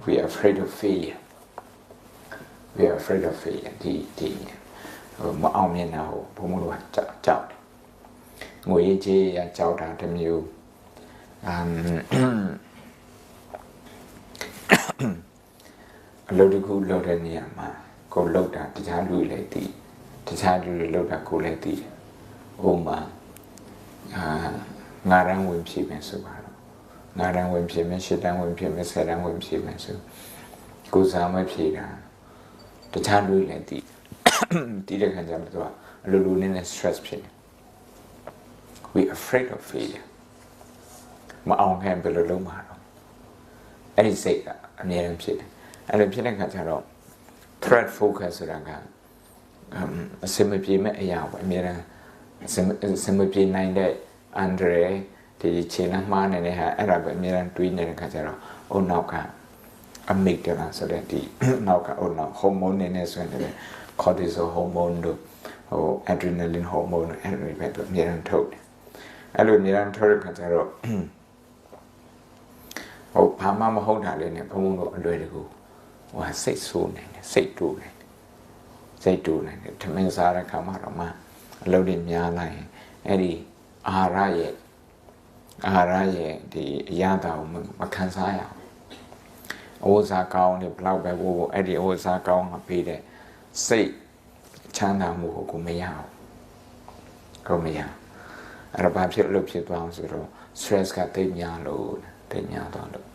we are afraid of failure. We are afraid of failure. Mà ông như nào bố muốn chào ngồi chi chào ta thêm nhiều lâu đi cô lâu ra nhà mà cô lâu đã thì cha lui lại lâu đã cô lại thì ôm mà ngà đang quên gì mà sự bảo ngà đang quên gì mà sẽ đang quên gì mà sẽ đang quên gì mà sự cô sao mới gì ra thì cha lui lại thì được hành giảm đó lâu nên stressဖြစ်we are afraid of failure မအောင်ခံဘယ်လိုလုပ်မှာတော့အဲ့ဒီစိတ်ကအမြဲတမ်းဖြစ်တယ်အဲ့လိုဖြစ်တဲ့အခါကျတော့ threat focus ဆိုတာကအစမပြေမဲ့အရာပေါ့အမြဲတမ်းအစမပြေနိုင်တဲ့အန်ဒရယ်ဒီခြေနှမ်းမှားနေတဲ့ဟာအဲ့ဒါပဲအမြဲတမ်းတွေးနေတဲ့အခါကျတော့အုံနောက်ကအမိတ်တယ်လားဆိုတဲ့ဒီနောက်ကဟိုဟော်မုန်းနေနေဆိုရင်လည်း cortisol hormone တို့ဟို adrenaline hormone အဲ့လိုပဲအမြဲတမ်းထုတ်တယ်အဲ့လိုအမြဲတမ်းထုတ်တဲ့အခါကျတော့ဟိုဘာမှမဟုတ်တာလေးနဲ့ဘုံဘုံတို့အလွယ်တကူဟိုစိတ်ဆိုးနေတယ်စိတ်တူနေတယ်စိတ်တူနေတယ်ထမင်းစားတဲ့ခါမှတော့မှအလုပ်တွေများလိုက်ရင်အဲ့ဒီအာဟာရရဲ့ဒီအရာတောင်မခံစားရအောင်အဝစားကောင်းနေဘလောက်ပဲဘို့အဲ့ဒီအဝစားကောင်းကပေးတဲ့စိတ်ချမ်းသာမှုကိုမရအောင်ကိုမရအဲ့တော့ဘာဖြစ်လို့ဖြစ်သွားအောင်ဆိုတော့ stress ကတိတ်များလို့တိတ်များသွားလို့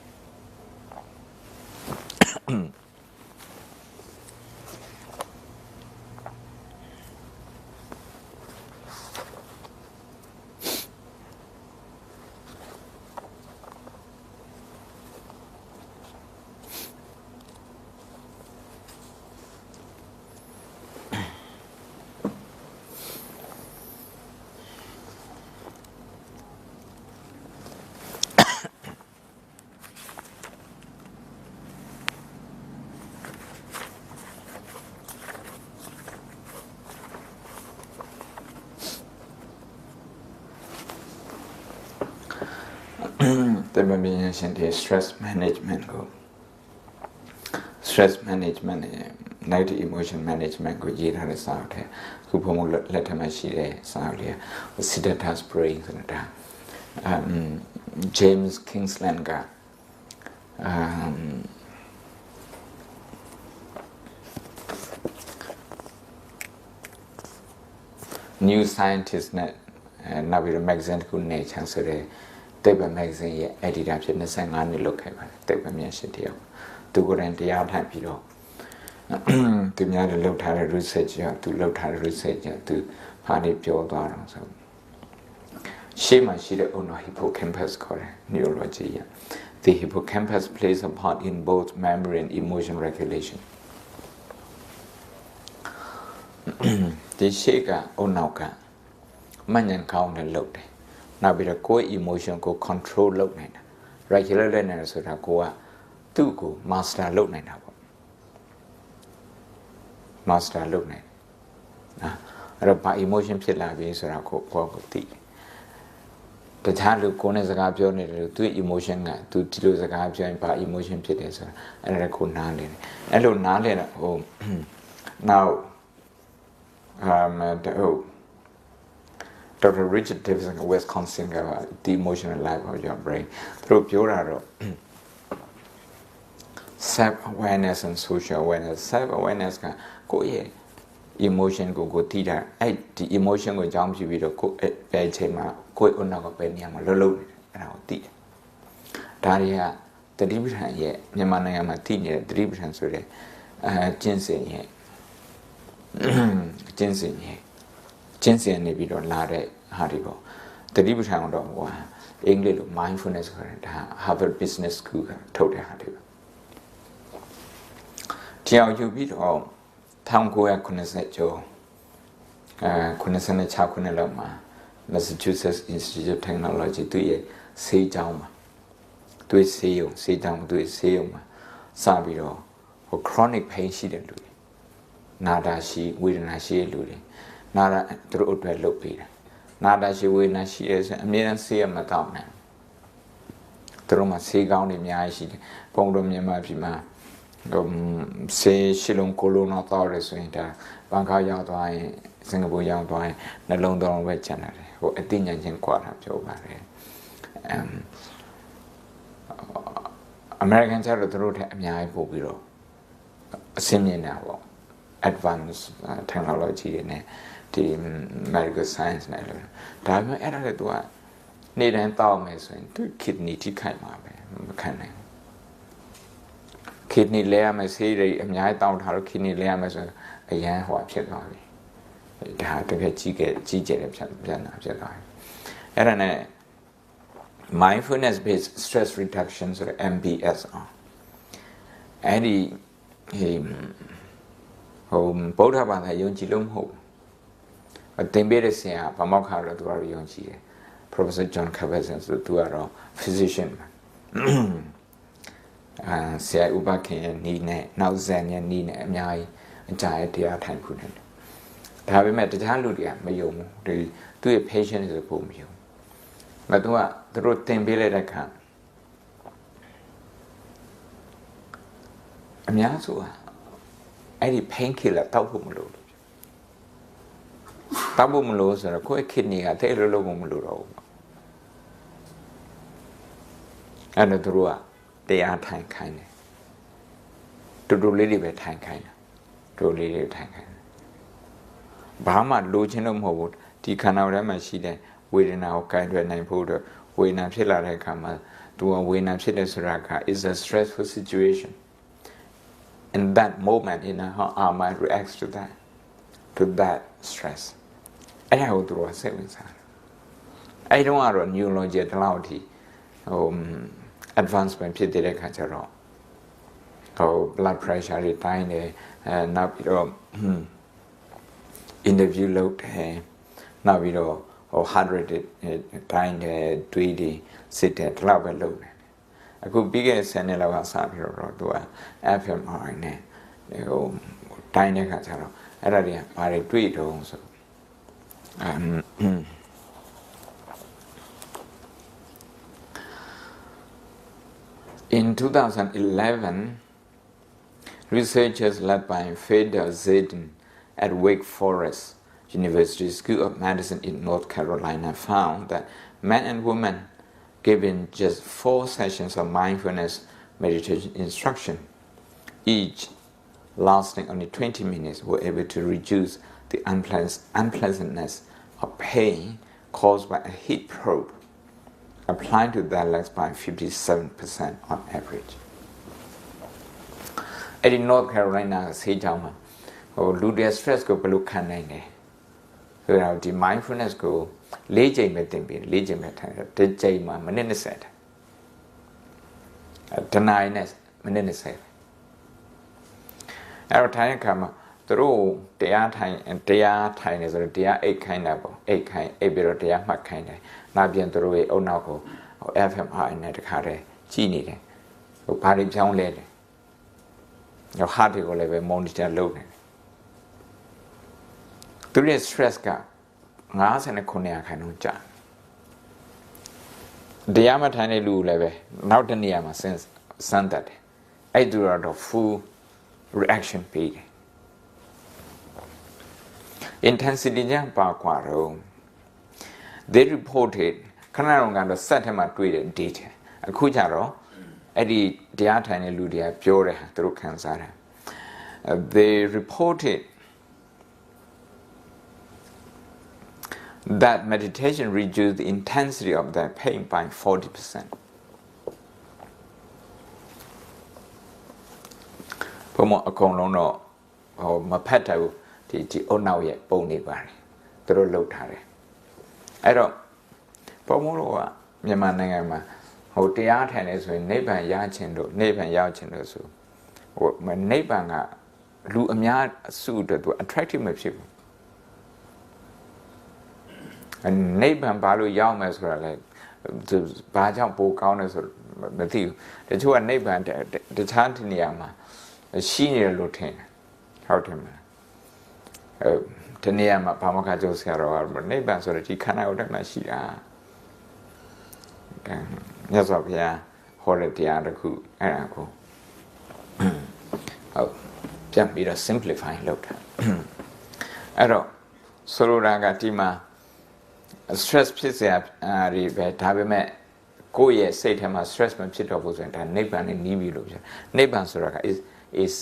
the mention the stress management go stress management negative emotion management ကိုရေးထားတဲ့စာအုပ်ထဲခုဘုံဘုံလက်ထက်မှာရှိတဲ့စာအုပ်လေးကို Siddhartha's Brain ဆိုတာ James Kingsland ကNew Scientist နဲ့နောက်ပြီးတော့ magazine ကို Nature ဆိုတဲ့တိတ်ပံ magazine ရဲ့ editor ဖြစ်25နှစ်လုပ်ခဲ့ပါတယ်တိတ်ပံမြန်ရှင်တယောက်သူကိုယ်တိုင်တရားထိုင်ပြီးတော့သူများတွေလုပ်ထားတဲ့ research ကသူလုပ်ထားတဲ့ research ကသူဘာတွေပြောသွားတော့ဆိုရှေ့မှာရှိတဲ့ ulnar hippocampus ခေါ်တဲ့ neurology က the hippocampus plays a part in both memory and emotion regulation ဒီရှေ့က ulnar ကမှတ်ဉာဏ်ကောင်းတဲ့လုပ်တယ်နောက်ပြီးတော့ကိုယ် emotion ကို control လုပ်နိုင်တာ regulate လုပ်နိုင်တယ်ဆိုတာကိုကသူ့ကို master လုပ်နိုင်တာပေါ့ master လုပ်နိုင်တယ်အဲ့တော့ဘာ emotion ဖြစ်လာပြီဆိုတာကိုသိတခြားလူကိုယ်နဲ့စကားပြောနေတယ်လို့သူ့ emotion ကသူဒီလိုစကားပြောရင်ဘာ emotion ဖြစ်တယ်ဆိုတာအဲ့ဒါကိုနားလည်တယ်အဲ့လိုနားလည်တော့ဟို now Dr. Richard Davidson of Wisconsin about the emotional life of your brain. Through pure self-awareness and social awareness. Self-awareness can go emotion go tida. The emotion go jump you with a go chema go on a penny low and I'll tea. Daria the different yet, Yamanayama tea, the different so ginseng yet. Ginseng yet. ကျင့်စဉ်နေပြီးတော့လာတဲ့ဟာတွေပေါ့တတိပဋ္ဌာန်တော့ဟိုအင်္ဂလိပ်လို mindfulness ခေါ်တယ်ဒါ Harvard Business School ကထုတ်တဲ့ဟာတွေပဲတရားယူပြီးတော့1990ကျော်96ခုနှစ်လောက်မှာ Massachusetts Institute of Technology သူရဲ့ဆေးကျောင်းမှာသူ့ဆေးရုံမှာစပြီးတော့ဟို chronic pain ရှိတဲ့လူတွေနာတာရှိဝေဒနာရှိတဲ့လူတွေနာတာသူတို့အတွက်လုပ်ပေးတယ်နာတာရှိဝေဒနာရှိရဲဆိုအမြဲတမ်းဆေးရမတော့နိုင် တို့မှာဆေးကောင်းတွေအများကြီးရှိတယ်ပုံတော်မြန်မာပြည်မှာဆေးရှီလုံးကိုလိုနာတော့ရဆိုရင်ဒါဘန်ကောက်ရောက်သွားရင်စင်ကာပူရောက်သွားရင်နှလုံးသွင်းပဲကျန်တယ်ဟိုအသိဉာဏ်ချင်းကွာတာပြောပါတယ်အမေရိကန်ကျတော့တို့ထက်အများကြီးပို့ပြီးတော့အဆင့်မြင့်တာပေါ့ advanced technology တွေနဲ့ဒီ medical science နဲ့လို့ဒါပေမဲ့အဲ့ဒါလည်းသူကနေ့တိုင်းတောက်မယ်ဆိုရင်သူ kidney ထိခိုက်မှာပဲမခံနိုင်ဘူး kidney လဲရမယ်ဆေးတွေအများကြီးတောက်ထားလို့ kidney လဲရမယ်ဆိုရင်အရန်ဟိုဖြစ်သွားပြီဒါတကယ်ကြီးကျယ်တဲ့ပြန်လာဖြစ်သွားပြီအဲ့ဒါနဲ့ mindfulness based stress reduction ဆိုတဲ့ MBS အဲ့ဒီဟိုဗုဒ္ဓဘာသာယုံကြည်လို့မဟုတ်အသင်ပေးတဲ့ဆရာဗမောက်ခါတော့သူကယုံကြည်တယ် Professor John Kabat-Zinn ဆိုသူကတော့ physician ဆရာဥပခင်ရဲ့နီးနဲ့နောက်ဇန်ရဲ့နီးနဲ့အများကြီးအကြရဲ့တရားထိုင်ခုနေတယ်ဒါပေမဲ့တခြားလူတွေကမယုံဘူးဒီသူ့ရဲ့ patient ဆိုပုံမယုံငါတို့သင်ပေးလိုက်တဲ့အခါအများစုကအဲ့ဒီ pain killer တောက်ဖို့မလိုဘူးတောက်ဖို့မလိုဆိုတော့ကိုယ့် kidney ကတဲ့လို့မလိုတော့ဘူးအဲ့တော့သူတို့ကတရားထိုင်ခိုင်းတယ်တူတူလေးတွေပဲထိုင်ခိုင်းတာတူလေးတွေထိုင်ခိုင်းတယ်ဘာမှလိုချင်လို့မဟုတ်ဘူးဒီခန္ဓာထဲမှာရှိတဲ့ဝေဒနာကိုကိုင်တွယ်နိုင်ဖို့တော့ဝေဒနာဖြစ်လာတဲ့အခါမှာသူကဝေဒနာဖြစ်တဲ့ဆိုတာက is a stressful situation in that moment how our mind reacts to that stress အဲ့ဒါကိုသူကစိတ်ဝင်စားတယ်အဲ့တုန်းကတော့ neurology တလောက်အထိadvancement ဖြစ်တဲ့အခါကျတော့blood pressure တွေတိုင်းတယ်နောက်ပြီးတော့ interview လုပ်တယ်နောက်ပြီးတော့heart rate တိုင်းတယ်တွေးတယ်စစ်တယ်ဒီလောက်ပဲလုပ်တယ်အခုပြီးခဲ့တဲ့10နှစ်လောက်ကစပြီးတော့သူက fMRI နဲ့တိုင်းတဲ့အခါကျတော့အဲ့ဒါတွေကဘာတွေတွေးတုံးဆို In 2011, researchers led by Feder Zedin at Wake Forest University School of Medicine in North Carolina found that men and women given just 4 sessions of mindfulness meditation instruction, each lasting only 20 minutes, were able to reduce the unpleasantness of pain caused by a heat probe applied to their legs by 57% on average. အဲ့ဒီ North Carolina ဆေးကြောင်းမှာလူတွေ stress ကိုဘယ်လိုခံနိုင်လဲဆိုတော့ဒီ mindfulness ကို၄ချိန်ပဲသင်ပေး၄ချိန်ပဲထိုင်တယ်တစ်ချိန်မှာမိနစ်20တနာရီနဲ့မိနစ်20အဲ့တော့ထိုင်တဲ့အခါမှာသူတို့တရားထိုင်နေဆိုတော့တရားအိတ်ခိုင်းတာပေါ့အိတ်ပြီးတော့တရားမှတ်ခိုင်းတယ်နောက်ပြန်သူတို့ရဲ့အုံနောက်ကိုfMRI နဲ့တခါတည်းကြည့်နေတယ်ဘာတွေပြောင်းလဲတယ်heart တွေကိုလည်းပဲ monitor လုပ်နေတယ်သူရဲ့ stress က59%ကြာတရားမထိုင်တဲ့လူလည်းပဲနောက်တစ်နေရာမှာစမ်းတတ်တယ်အဲ့သူတော့ full reaction ပေးတယ် intensity ကြောင့်ပါကွာတော့ they reported ခဏတော့ကတော့စက်ထဲမှာတွေ့တဲ့ data အခုကျတော့အဲ့ဒီတရားထိုင်တဲ့လူတွေကပြောတယ်သူတို့ခံစားတာ they reported that meditation reduced the intensity of their pain by 40%. ဘုံအကုန်လုံးတော့မဖတ်တယ်ဘူးဒီအုံနောက်ရဲ့ပုံနေပါတယ်သူတို့လှုပ်ထားတယ်အဲ့တော့ဘုံမို့လို့ကမြန်မာနိုင်ငံမှာတရားထိုင်နေဆိုရင်နိဗ္ဗာန်ရခြင်းတို့နိဗ္ဗာန်ရောက်ခြင်းတို့ဆိုနိဗ္ဗာန်ကလူအများအစုအတွက်သူ attractive မဖြစ်ဘူးနိဗ္ဗာန်ဘာလို့ရောက်မယ်ဆိုတာလဲဘာကြောင့်ပိုကောင်းလဲဆိုမသိဘူးတချို့ကနိဗ္ဗာန်တခြားနေရာမှာရှိနေတယ်လို့ထင်တယ်ဟုတ်တယ်မလားဒီနေရာမှာဘာမှကကြောက်စရာတော့နိဗ္ဗာန်ဆိုတဲ့ဒီခန္ဓာကိုယ်ထဲမှာရှိတာမြတ်စွာဘုရား hore tiaraku araku. Oh, just be a simplifying load. Ero, Sororaga Tima stress pizza Tabime Goye say him a stress my pit of and neighbor and Nibilu. Neighbor Soraga is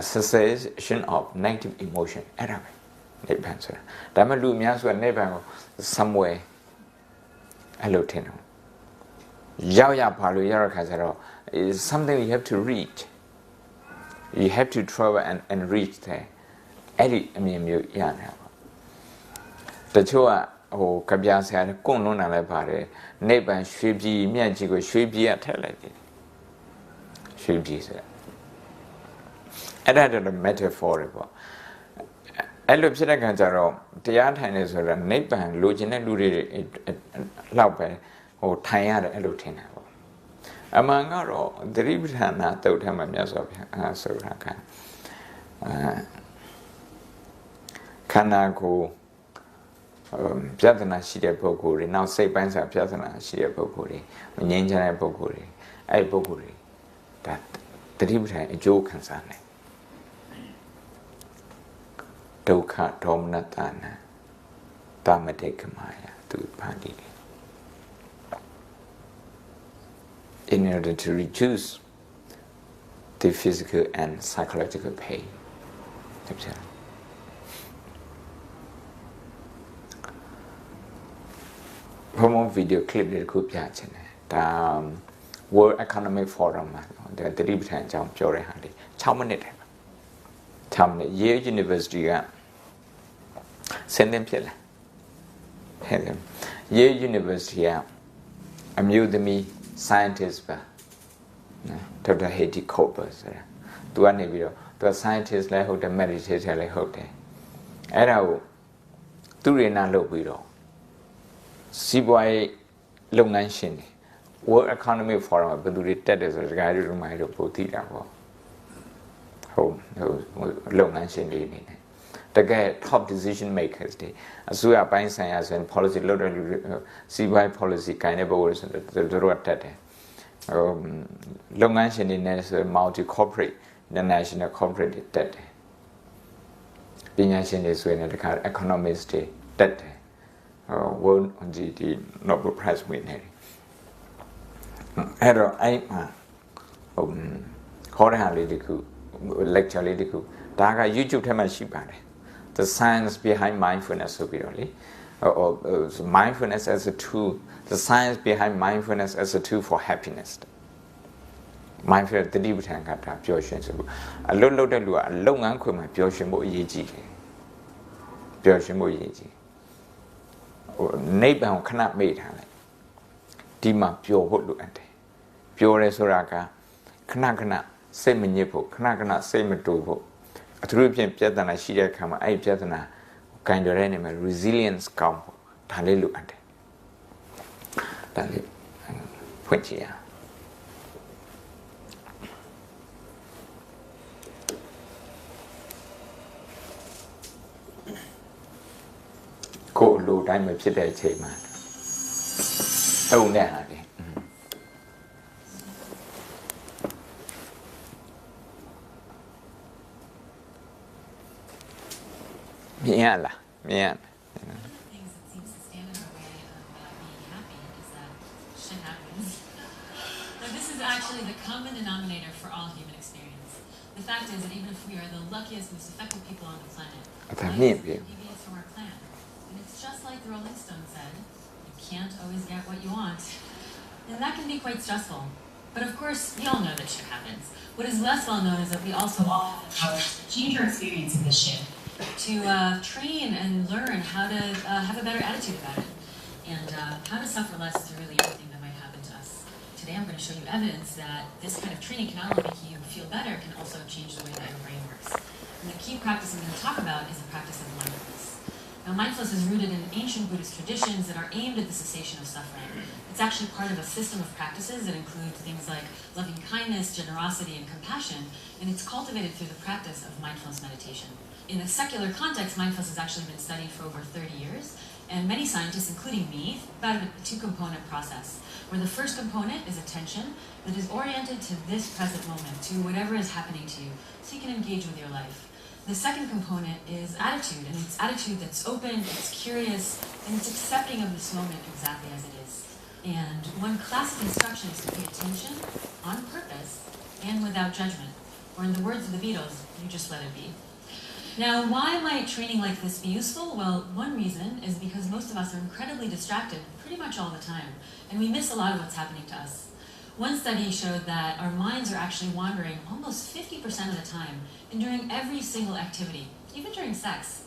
cessation of negative emotion. Arabic. Neighbor. Damalu Miaswa neighbor somewhere. Hello, Tino. Yaya Palu Yarakazaro is something you have to read. You have to travel and reach there. Eddie, I mean, you yarn. The Chua, oh, Kabias had a Konona Labare, neighbor should be Miajigo, should be a television. Should be said. And I had a metaphor. I looked at a Ganzaro, the art is a neighbor and losing a luri laupe or tired elutina. Among our the Ribhana told him a mess of Soraka. Kanako Piatana Shia Pokuri, now say Bansa Piatana Shia Pokuri, Ninja Pokuri, I Pokuri, that the Ribha a joke concerning. Doka Tomnatana, Damadekamaya to Padi. In order to reduce the physical and psychological pain. Promo video clip the group the World Economic Forum, the Ribhan Jam Jore Handi, Chamanit. Chamanit, Yale University, send them Pilla. Yale University, amused me. Scientists, Dr. Haiti Copers, to one video, the scientists like how the meditation like how they. Era Turina Lobido. Siboy Longanshin, World Economy Forum, but do that as a guide to my Potita. Home, Longanshin. The guy top decision makers, as we are buying science and policy, CY policy kind of words, the road that Long Island is a multi corporate, the national corporate debt. Being Asian is when the economist debt won on the Nobel Prize winner. Error, I Horror lecture lidiku, Daga YouTube Tamashibare. The science behind mindfulness, or mindfulness as a tool, the science behind mindfulness as a tool for happiness. Mindfulness, the deep tank at pure shins. A little long uncle, my pure shimbo yeji. Pure shimbo yeji. Neighbor cannot make her. Dima pure what look at. Pure resuraka, Knakana, same nipo, Knakana, same tobo. A European Piatana Shia Kama, I Piatana, kind of animal, resilience come, Talilu ante. Tali, Puentia. Go low time of Chita Chayman. Oh, now. Yeah. Things that seems to stand in our way of being happy is that shit happens. Now this is actually the common denominator for all human experience. The fact is that even if we are the luckiest, most effective people on the planet, life deviates from our plan. And it's just like the Rolling Stones said, you can't always get what you want. And that can be quite stressful. But of course, we all know that shit happens. What is less well known is that we also all have the power to change our experience of this shit. To train and learn how to have a better attitude about it, and how to suffer less through really everything that might happen to us. Today I'm going to show you evidence that this kind of training can not only make you feel better, can also change the way that your brain works. And the key practice I'm going to talk about is the practice of mindfulness. Now mindfulness is rooted in ancient Buddhist traditions that are aimed at the cessation of suffering. It's actually part of a system of practices that include things like loving kindness, generosity, and compassion, and it's cultivated through the practice of mindfulness meditation. In a secular context, mindfulness has actually been studied for over 30 years, and many scientists, including me, about a two-component process, where the first component is attention that is oriented to this present moment, to whatever is happening to you, so you can engage with your life. The second component is attitude, and it's attitude that's open, it's curious, and it's accepting of this moment exactly as it is. And one classic instruction is to pay attention on purpose and without judgment. Or in the words of the Beatles, you just let it be. Now, why might training like this be useful? Well, one reason is because most of us are incredibly distracted pretty much all the time, and we miss a lot of what's happening to us. One study showed that our minds are actually wandering almost 50% of the time and during every single activity, even during sex.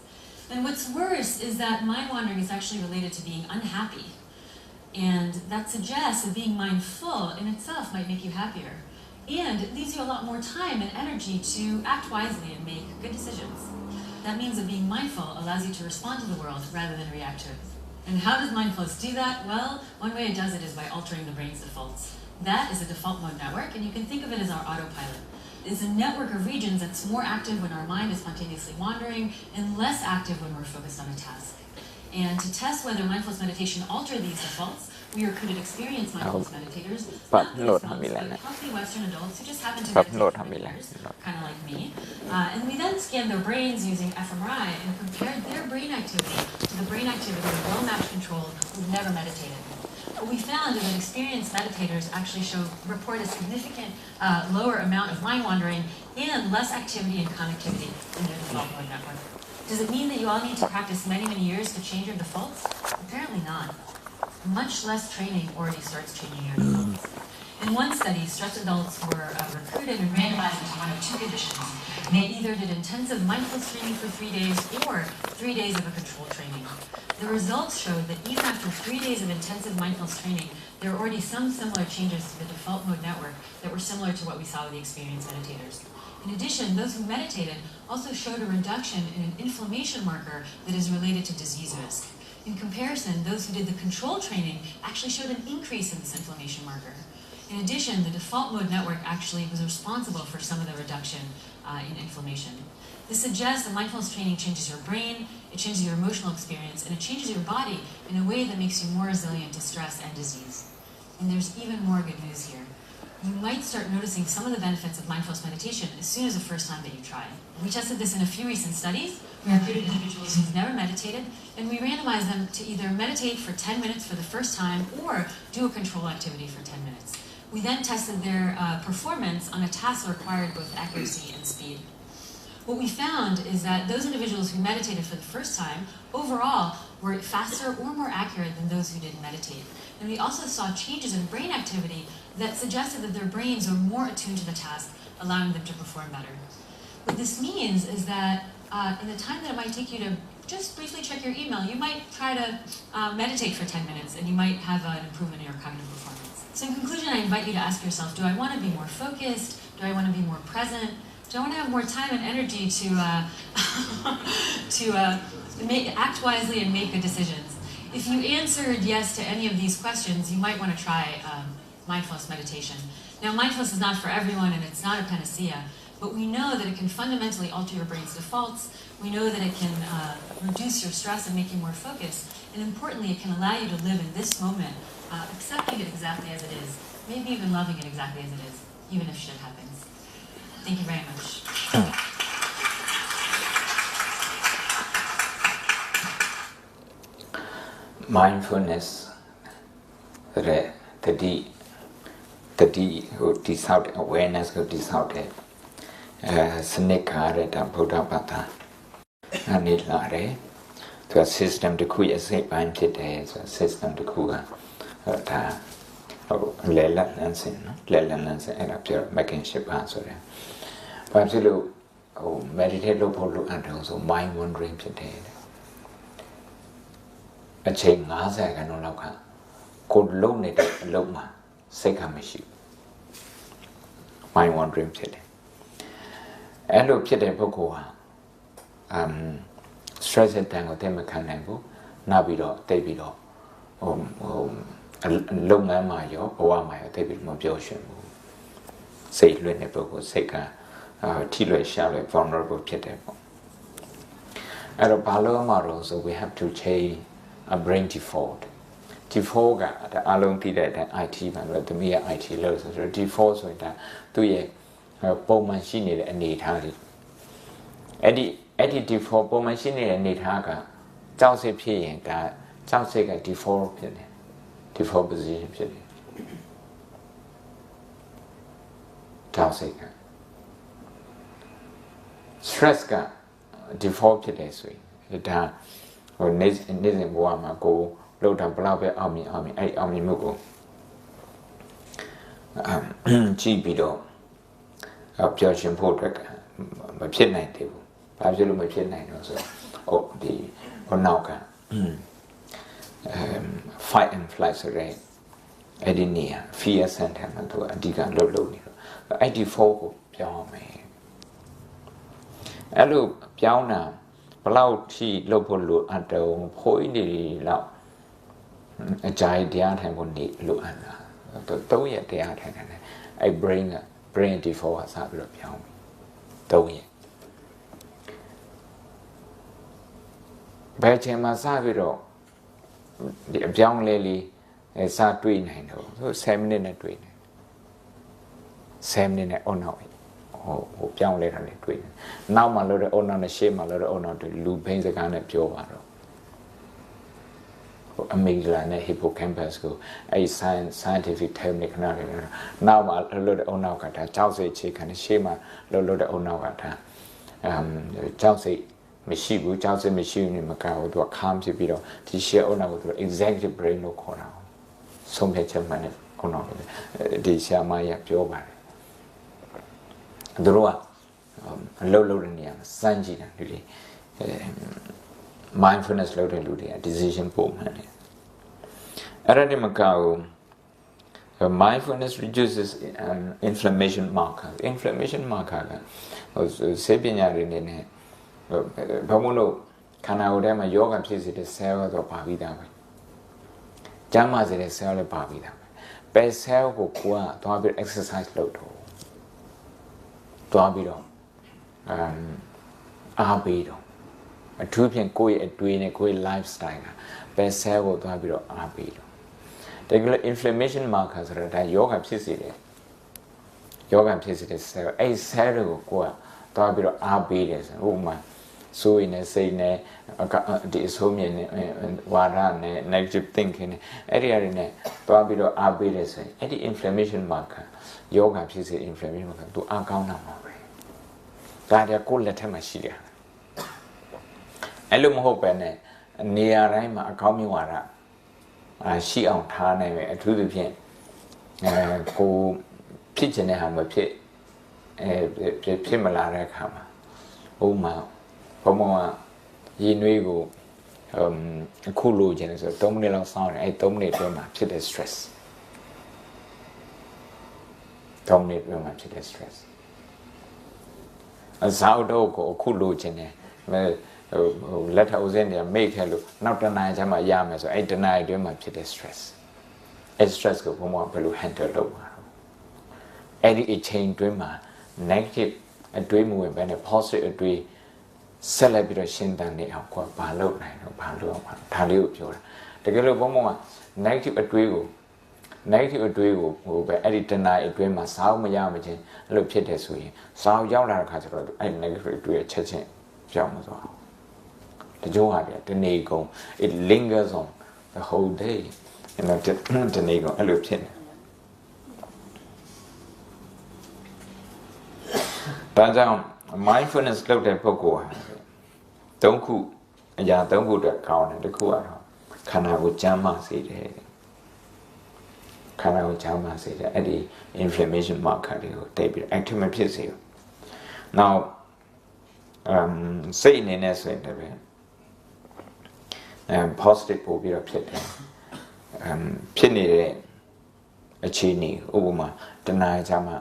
And what's worse is that mind wandering is actually related to being unhappy. And that suggests that being mindful in itself might make you happier. And it leaves you a lot more time and energy to act wisely and make good decisions. That means that being mindful allows you to respond to the world rather than react to it. And how does mindfulness do that? Well, one way it does it is by altering the brain's defaults. That is a default mode network, and you can think of it as our autopilot. It's a network of regions that's more active when our mind is spontaneously wandering and less active when we're focused on a task. And to test whether mindfulness meditation alters these defaults, we recruited experienced mindfulness meditators, not these monks, but healthy Western adults who just happen to meditate for many years, kind of like me. And we then scanned their brains using fMRI and compared their brain activity to the brain activity of well-matched controls who've never meditated. What we found is that experienced meditators actually report a significant lower amount of mind wandering and less activity and connectivity in their default mode network. Does it mean that you all need to practice many, many years to change your defaults? Apparently not. Much less training already starts changing your defaults. In one study, stressed adults were recruited and randomized into one of two conditions. They either did intensive mindfulness training for 3 days or 3 days of a controlled training. The results showed that even after 3 days of intensive mindfulness training, there were already some similar changes to the default mode network that were similar to what we saw with the experienced meditators. In addition, those who meditated also showed a reduction in an inflammation marker that is related to disease risk. In comparison, those who did the control training actually showed an increase in this inflammation marker. In addition, the default mode network actually was responsible for some of the reduction in inflammation. This suggests that mindfulness training changes your brain, it changes your emotional experience, and it changes your body in a way that makes you more resilient to stress and disease. And there's even more good news here. You might start noticing some of the benefits of mindfulness meditation as soon as the first time that you try. We tested this in a few recent studies. We recruited individuals who've never meditated, and we randomized them to either meditate for 10 minutes for the first time or do a control activity for 10 minutes. We then tested their performance on a task that required both accuracy and speed. What we found is that those individuals who meditated for the first time, overall, were faster or more accurate than those who didn't meditate. And we also saw changes in brain activity that suggested that their brains are more attuned to the task, allowing them to perform better. What this means is that in the time that it might take you to just briefly check your email, you might try to meditate for 10 minutes and you might have an improvement in your cognitive performance. So in conclusion, I invite you to ask yourself, do I want to be more focused? Do I want to be more present? Do I want to have more time and energy to act wisely and make good decisions? If you answered yes to any of these questions, you might want to try mindfulness meditation. Now, mindfulness is not for everyone and it's not a panacea, but we know that it can fundamentally alter your brain's defaults. We know that it can reduce your stress and make you more focused. And importantly, it can allow you to live in this moment, accepting it exactly as it is, maybe even loving it exactly as it is, even if shit happens. Thank you very much. Mindfulness တဲ့တတိကိုတိဆောက်တဲ့ awareness ကိုတိဆောက်တဲ့စနစ်ကားတဲ့ဒါဗုဒ္ဓဘာသာအနေလာတယ်သူက system တစ်ခုရဲ့စိတ်ပိုင်းဖြစ်တယ်ဆိုတော့ system တစ်ခုကဒါလဲလက်လန်းစင်နော်လဲလက်လန်းစင်အဲ့ဒါပြော mechanism ပါဆိုတယ်ဘာဖြစ်လို့meditate လုပ်ဖို့လိုအပ်တယ်ဆို mind wandering ဖြစ်တယ်အချိန်90ခန်းလောက်ကကိုလုံးနေတဲ့အလုံးမှာစိတ်ကမရှိဘူး mind wandering ဖြစ်တယ်အဲ့လိုဖြစ်တဲ့ပုဂ္ဂိုလ်ဟာstress တန်ကိုတိတ်မခံနိုင်ဘူးနောက်ပြီးတော့တိတ်ပြီးတော့လုပ်ငန်းမှာရောဘဝမှာရောတိတ်ပြီးမပြောရှင်ဘူးစိတ်လွတ်နေပုဂ္ဂိုလ်စိတ်ကထိလွယ်ရှားလွယ် vulnerable ဖြစ်တယ်ပေါ့အဲ့တော့ဘာလို့မှတော့ so we have to change a brain default default ကအားလုံးသိတဲ့အတိုင်း IT မှာလို့သမီးက IT လို့ဆိုတော့ default ဆိုတာသူ့ရဲ့ပုံမှန်ရှိနေတဲ့အနေအထားလေးအဲ့ဒီ default ပုံမှန်ရှိနေတဲ့အနေအထားကကြောက်စိတ်ဖြစ်ရင်ဒါကြောက်စိတ်က default ဖြစ်တယ် default position ဖြစ်တယ်ကြောက်စိတ်က stress က default ဖြစ်တယ်ဆိုရင်ဒါဟိုနေ့စဉ်ဘဝမှာကိုလောက်တာဘလောက်ပဲအောင်မြင်အဲ့အောင်မြင်မှုကိုကြည့်ပြီးတော့ပျော်ရွှင်ဖို့အတွက်မဖြစ်နိုင်သေးဘူး။ဘာဖြစ်လို့မဖြစ်နိုင်တော့ဆိုတော့ဒီနောက်က fight and flight ဆိုတဲ့အဲ့ဒီနေရာ fear center မှာသူအဓိကလှုပ်နေတော့အဲ့ဒီ 4ကိုပြောင်းမယ်။အဲ့လိုပြောင်းတာဘလောက်ထိလှုပ်ဖို့လိုအပ်တော့ဖိုးနေလောက်အကြိုက်တရားထိုင်ဖို့နေလိုအပ်တာ3ရက်တရားထိုင်တယ်အဲ့ brain default ကစပြီးတော့ပြောင်းပြီ3ရက်ဘယ်ချိန်မှာစပြီးတော့ဒီအပြောင်းလဲလေးစတွေးနိုင်တော့7 minute နဲ့တွေးတယ်7 minute နဲ့ on out ဟိုပြောင်းလဲတာနဲ့တွေးတယ်နောက်မှလို့တဲ့ on out နဲ့ရှေ့မှလို့တဲ့ on out လူဘိန်းစကားနဲ့ပြောပါတော့amygdala နဲ့ hippocampus ကိုအဲ့ scientific term နဲ့ခဏလေးနောက်မှလို့တဲ့အုံနောက်ကဒါကြောက်စိတ်အခြေခံရှေ့မှာလို့တဲ့အုံနောက်ကဒါကြောက်စိတ်မရှိဘူးကြောက်စိတ်မရှိဘူးနေမကောက်ဘူးသူက calm ဖြစ်ပြီးတော့ဒီရှေ့အုံနောက်ကိုသူ executive brain လို့ခေါ်တာဆုံးဖြတ်ချက်မှန်တဲ့အုံနောက်ဒီဆရာမကြီးပြောပါတယ်သူတို့ကအလုပ်လုပ်တဲ့နေရာမှာစမ်းကြည့်တာလူတွေmindfulness လုပ်တဲ့လူတွေက decision ပို့မှန်တယ်အဲ့ဒါဒီမကောက် mindfulness reduces inflammation marker ကဆေးပညာတွေနေနဲ့ဘာမို့လို့ခန္ဓာကိုယ်ထဲမှာယောဂဖြစ်စေတဲ့ cell တော့ပါပြီးသားပဲကျန်းမာစေတဲ့ cell လည်းပါပြီးသားပဲ cell ကိုကိုကသွားပြီး exercise လုပ်တော့သွားပြီးတော့အားပေးတော့အထူးဖြင့်ကိုယ့်ရဲ့အတွေးနဲ့ကိုယ့်ရဲ့ lifestyle ကဘယ် cell ကိုသွားပြီးတော့အားပေးတော့တကယ်လို့ inflammation marker ဆိုတာဒါယောဂဖြစ်စေတဲ့ cell အဲ့ cell ကိုကသွားပြီးတော့အားပေးတယ်ဆိုဥပမာဆိုရင်စိတ်နဲ့ဒီအဆိုးမြင်နဲ့ဝါဒနဲ့ negative thinking နဲ့အဲ့ဒီအရာတွေနဲ့သွားပြီးတော့အားပေးတယ်ဆိုရင်အဲ့ဒီ inflammation marker ယောဂဖြစ်စေ inflammation marker သူအားကောင်းတာမှာပဲဒါတည်းကိုလက်ထက်မှာရှိတယ်အဲ့လိုမဟုတ်ပဲနဲ့နေရာတိုင်းမှာအကောင်းမြင်ဝါဒရှိအောင်ထားနိုင်မယ်အထူးသဖြင့်ကိုဖြစ်ချင်တဲ့ဟာမဖြစ်ဖြစ်မလာတဲ့အခါမှာဥပမာဘုံဘုံကရည်နွေးကိုအခုလိုချင်တယ်ဆိုတော့3မိနစ်လောက်စောင့်တယ်အဲ့3မိနစ်အတွင်းမှာဖြစ်တဲ့ stress 3မိနစ်အတွင်းမှာဖြစ်တဲ့ stress အစားတော့ကိုအခုလိုချင်တယ်လက်ထပ်ဦးစင်းတွေမိတ်ခဲ့လို့နောက်တစ်နာရီကျမှရမယ်ဆိုအဲ့တစ်နာရီအတွင်းမှာဖြစ်တဲ့ stress အဲ့ stress ကိုဘုံဘုံဘယ်လို handle လုပ်မှာအဲ့ဒီအချိန်အတွင်းမှာ negative အတွေးမဝင်ဘဲနဲ့ positive အတွေးဆက်လက်ပြီးတော့ရှင်းတန်းနေအောင်ကိုယ်ဘာလုပ်နိုင်တော့ဘာလုပ်အောင်ဒါလေးကိုပြောတာတကယ်လို့ဘုံဘုံက negative အတွေးကိုဟိုပဲအဲ့ဒီတဏှာအတွင်းမှာစားအောင်မရမချင်းအဲ့လိုဖြစ်တယ်ဆိုရင်စားအောင်ရောက်လာတဲ့ခါကျတော့အဲ့ negative အတွေးချက်ချင်းပြောင်းမသွားဘူးတကြိုးဟာပြတနေ့ကုန် it lingers on the whole day အဲ့တော့တနေ့ကုန်အဲ့လိုဖြစ်နေဒါကြောင့် mindfulness လုပ်တဲ့ပုဂ္ဂိုလ်ဟာ3ခုအရာ3ခုအတွက်ကောင်းတယ်တစ်ခုကတော့ခန္ဓာကိုယ်ကျန်းမာစေတယ်ခန္ဓာကိုယ်ကျန်းမာစေတယ်အဲ့ဒီ inflammation marker တွေကိုတိတ်ပြီး active မဖြစ်စေဘူးနောက်စိတ်အနေနဲ့ဆိုရင်လည်းpositive ပို့ပြီးတော့ဖြစ်တယ်ဖြစ်နေတဲ့အခြေအနေဥပမာတဏှာကြမှာ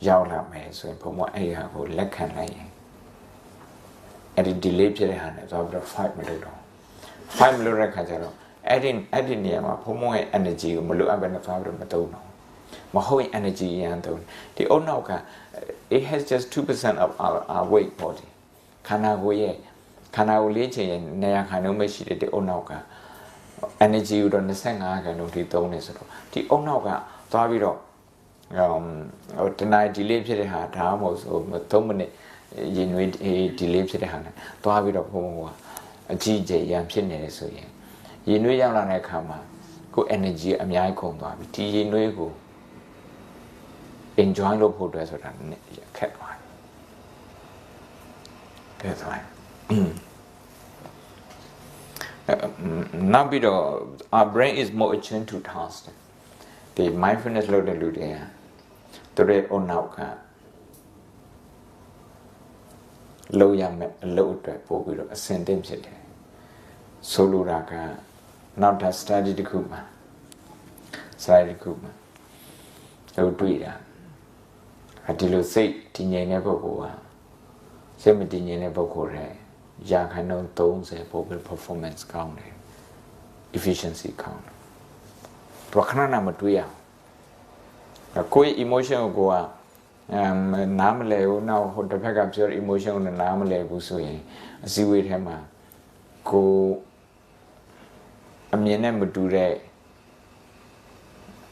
ရောက်လာမယ်ဆိုရင်ဘုံဘအဲ့ဟာကိုလက်ခံလိုက်ရင်အဲ့ဒီ delay ဖြစ်တဲ့ဟာနဲ့တော့ပြီးတော့ fight မလုပ်တော့ fight မလုပ်တဲ့ခါကျတော့အဲ့ဒီနေရာမှာဘုံဘရဲ့ energy ကိုမလိုအပ်ဘဲနဲ့သွားပြီးတော့မသုံးတော့မဟုတ်ရင် energy ရန်သုံးဒီအုတ်နောက်က it has just 2% of our weight body ခန္ဓာကိုယ်လေ့ကျင့်ရင်နေရာခန္ဓာမရှိတဲ့ဒီအုတ်နောက်က energy ကိုတော့25ခန်းလုံးထိသုံးနေဆိုတော့ဒီအုံနောက်ကသွားပြီးတော့ဟိုတနင်္ဂနွေ delay ဖြစ်တဲ့ဟာဒါမှမဟုတ်ဆို3မိနစ်ရင်နွေး delay ဖြစ်တဲ့ဟာနဲ့သွားပြီးတော့ဘုံကအကြီးအကျယ်ရန်ဖြစ်နေတယ်ဆိုရင်ရင်နွေးရောက်လာတဲ့အခါမှာကို energy အများကြီးကုန်သွားပြီဒီရင်နွေးကို enjoy လုပ်ဖို့အတွက်ဆိုတာနဲ့ခက်သွားတယ်ကဲဆိုရင်နောက်ပြီးတော့ our brain is more attuned to task ဒီ mindfulness လုပ်တဲ့လူတွေကသူတို့အနောက်ကလောက်ရမယ်အလုပ်အတွက်ပို့ပြီးတော့အဆင်သင့်ဖြစ်တယ်ဆိုလိုတာကနောက်ထပ် study တစ်ခုမှာတို့တွေ့တာဒီလိုစိတ်တည်ငြိမ်တဲ့ပုဂ္ဂိုလ်ကစိတ်မတည်ငြိမ်တဲ့ပုဂ္ဂိုလ်ရဲ့ရာခိုင်နှုန်း30ပို့ပြီး performance ကောင်းတယ် efficiency ကောင်းတယ်ဘယ်ခဏမှမတွေ့ရအောင်ကိုယ် emotion ကိုနားမလဲဘူးနောက်ဟိုတစ်ဖက်ကပြော emotion ကိုနားမလဲဘူးဆိုရင်အစည်းအဝေးထဲမှာကိုအမြင်နဲ့မတူတဲ့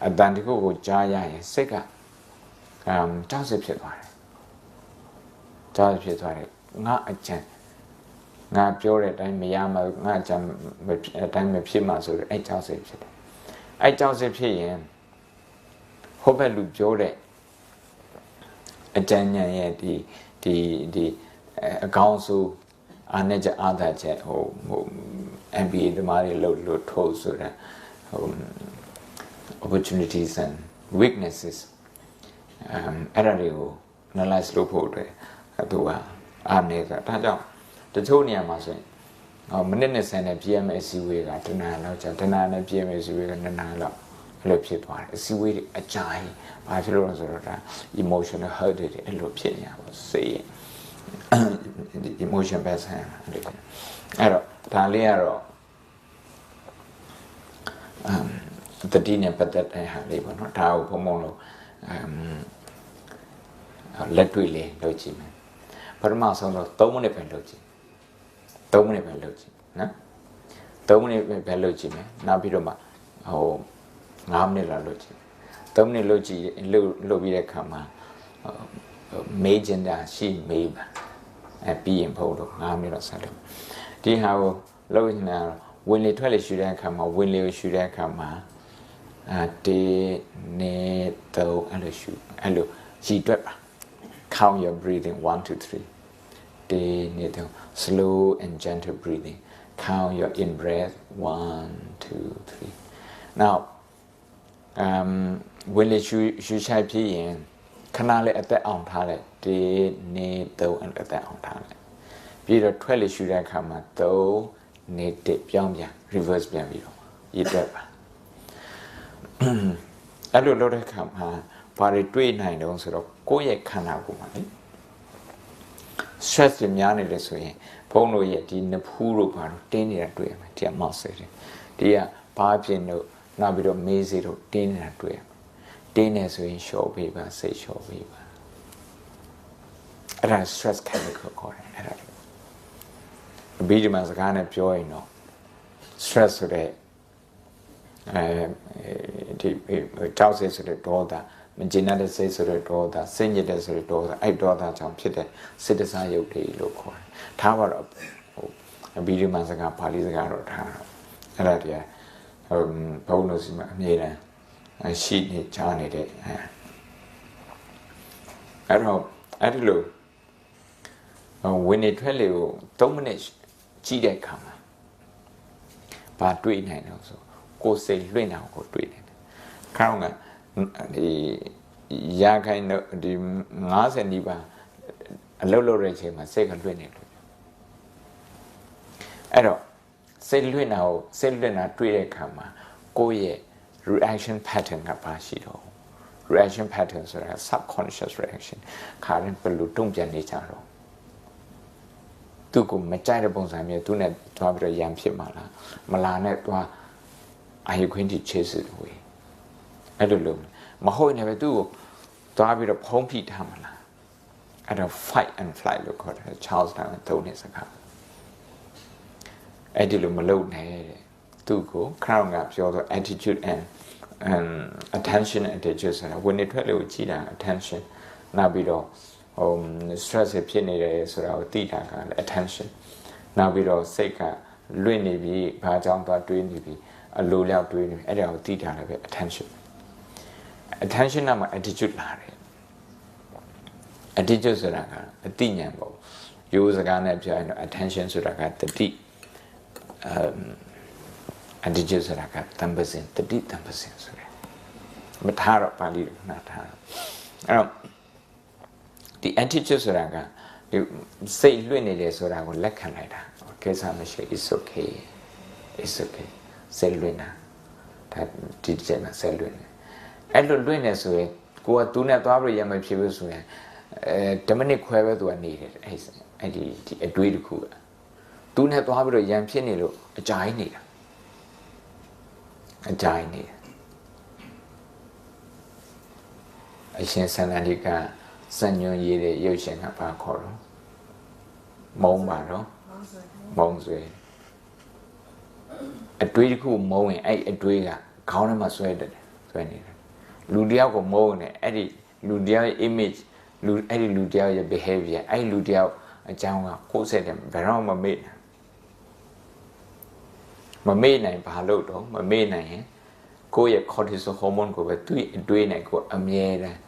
အတန်တခုကိုကြားရရင်စိတ်ကကြောက်စဖြစ်သွားတယ်ငါအကြံငါပြောတဲ့အတိုင်းမရမှာငါအကြံအတိုင်းမဖြစ်မှာဆိုတော့အဲ့ကြောက်စဖြစ်တယ်အဲ့ကြောက်စဖြစ်ရင်ဟိုဘက်လူပြောတဲ့အကြံဉာဏ်ရဲ့ဒီအကောင်းဆုံးအားနဲ့ချက်အားသာချက်ဟို MBA သမားတွေလို့ထိုးဆိုတာဟို opportunities and weaknesses အဲ့ဒါတွေကို analyze လုပ်ဖို့အတွက်သူကအားနေတာဒါကြောင့်တချို့နေရာမှာဆိုရင်မိနစ်20နဲ့ PMS ဝေးကတနင်္လာလောက်ကြာတနင်္လာနဲ့ PMS ဝေးက2နာရီလောက်အဲ့လိုဖြစ်သွားတယ်အစည်းအဝေးတွေအကြိုင်ဘာဖြစ်လို့လဲဆိုတော့ဒါ emotional hurt တွေအဲ့လိုဖြစ်နေတာပေါ့စိတ် emotion ပဲဆန်အဲ့တော့ဒါလေးကတော့တတိနဲ့ပတ်သက်တဲ့ဟာလေးပေါ့နော်ဒါကိုဘုံလို့လက်တွေ့လေးလုပ်ကြည့်မယ်ပထမဆုံးတော့3မိနစ်ပဲလုပ်ကြည့်3မိနစ်ပဲလုပ်ကြည့်နော်3မိနစ်ပဲလုပ်ကြည့်မယ်နောက်ပြီးတော့မှဟို5မိနစ်လောက်လုပ်ကြည့်3မိနစ်လုပ်ကြည့်လုပ်ပြီးတဲ့အခါမှာမေးချင်တာရှိမေးပါပြီးရင်ဖို့တော့5မိနစ်တော့ဆက်လုပ်ဒီဟာကိုလုပ်နေတာဝင်လေထွက်လေရှူတဲ့အခါမှာဝင်လေကိုရှူတဲ့အခါမှာတေနေတော့အဲ့လိုရှူအဲ့လိုရှိတွက်ပါ count your breathing 1 2 3တေနေတော့ slow and gentle breathing count your in breath 1 2 3 now ဝင်လေရှူချိုက်ဖြစ်ရင်ခဏလေးအသက်အောင်ထားလိုက်တေနေတော့အသက်အောင်ထားလိုက်ပြီးတော့ထွက်လေရှူတဲ့အခါမှာ3နေတစ်ပြောင်းပြန် reverse ပြန်ပြီးတော့ရည်တွက်ပါအဲ့လိုလုပ်တဲ့အခါမှာဘာတွေတွေးနိုင်တော့ဆိုတော့ကိုယ့်ရဲ့ခန္ဓာကိုယ်မှာလေ stress တွေများနေတယ်ဆိုရင်ဘုန်းတို့ရဲ့ဒီနဖူးတို့ဘာလို့တင်းနေတာတွေ့ရမှာဒီက muscle တွေဒီကဘာဖြစ်လို့နောက်ပြီးတော့မေးစေတို့တင်းနေတာတွေ့ရမှာတင်းနေဆိုရင် short ပေးပါစိတ် short ပေးပါအဲ့ဒါ stress chemical ခေါ်တယ်အဲ့ဒါအဘိဓမ္မာစကားနဲ့ပြောရင်တော့ stress ဆိုတဲ့ဒီကြောက်စိတ်ဆိုတဲ့ဒေါသမကျေနပ်တဲ့စိတ်ဆိုတဲ့ဒေါသစိတ်ညစ်တဲ့ဆိုတဲ့ဒေါသအဲ့ဒေါသကြောင့်ဖြစ်တဲ့စိတ်တစားရုပ်တွေလို့ခေါ်တယ်။ထားပါတော့ဟိုအဘိဓမ္မာစကားပါဠိစကားတော့ထားတော့အဲ့ဒါတည်းဘုန်းတော်စီမှာအမြဲတမ်းရှိနေချားနေတဲ့အဲ့တော့အဲ့ဒီလိုဝင်နေထွက်လေကို3မိနစ်ကြည့်တဲ့အခါမှာဘာတွေ့နိုင်လဲဆိုကိုယ်စိတ်လွင့်တာကိုတွေ့နေတယ်။ခေါင်းကဒီရာခိုင်ဒီ90နီးပါးအလုပ်လုပ်တဲ့အချိန်မှာစိတ်ကလွင့်နေလို့အဲ့တော့စိတ်လွင့်တာတွေ့တဲ့အခါမှာကိုယ့်ရဲ့ reaction pattern ကဘာရှိတော့ reaction pattern ဆိုတာ subconscious reaction ခါရင်ဘယ်လိုတုံ့ပြန်နေကြတော့သူကမကြိုက်တဲ့ပုံစံမျိုးသူနဲ့တွားပြီးတော့ရံဖြစ်မှာလားမလာနဲ့တွားAre you going to chase it away? အဲ့လိုလို့မဟုတ်နေပဲသူ့ကိုသွားပြီးတော့ဖုံးဖိထားမှာလားအဲ့တော့ fight and flight လို့ခေါ်တယ် Charles Darwin သုံးတဲ့စကားအဲ့ဒီလိုမလုပ်နဲ့တဲ့ သူ့ကိုခဏကပြောတော့ attitude and attention attitude ဆိုတာဝင်နေထွက်လို့ကြည်တာ attention နောက်ပြီးတော့stress ဖြစ်နေတယ်ဆိုတာကိုသိတာကလည်း attention နောက်ပြီးတော့စိတ်ကလွင့်နေပြီဘာကြောင့်သွားတွေးနေပြီအလိုလျောက်တွေးနေပြီအဲ့ဒါကိုသိတာလည်းပဲ attention နောက်မှာ attitude လာတယ် attitude ဆိုတာကအသိဉာဏ်ပေါ့ရိုးစကားနဲ့ပြောရင်တော့ attention ဆိုတာကတတိattitude ဆိုတာကတံပစင်တတိတံပစင်ဆိုတယ်မထားတော့ပါဠိကနားထားတော့အဲ့တော့ဒီ attitude ဆိုတာကဒီစိတ်လွင့်နေတယ်ဆိုတာကိုလက်ခံလိုက်တာကိစ္စမရှိ it's okay စိတ်လွင့်တာဒါဒီချက်မှာစိတ်လွင့်နေအဲ့လိုလွင့်နေဆိုရင်ကိုကသူနဲ့သွားပြီးရမဖြစ်ဘူးဆိုရင်10မိနစ်ခွဲပဲသူကနေတယ်အဲ့ဒီအတွေးတစ်ခုကသူနဲ့သွားပြီးတော့ရံဖြစ်နေလို့အကြိုင်းနေတာအကြိုင်းနေအရှင်ဆန္ဒလိကစံညွန်ရည်တဲ့ရုပ်ရှင်ကဘာခေါ်တော့မုံပါတော့မုံဆွဲအတွေးတစ်ခုမုံရင်အဲ့အတွေးကခေါင်းထဲမှာဆွဲတယ်ဆွဲနေတယ်လူတယောက်ကိုမုံနေအဲ့ဒီလူတယောက်ရဲ့ image အဲ့ဒီလူတယောက်ရဲ့ behavior အဲ့ဒီလူတယောက်အကြောင်းကကိုယ်စက်တယ်ဘယ်တော့မှမမေ့နိုင်ဘာလို့တော့မမေ့နိုင်ရင်ကိုယ့်ရဲ့ cortisol hormone ကိုပဲသူ့အတွေးနဲ့ကိုအမြဲတမ်း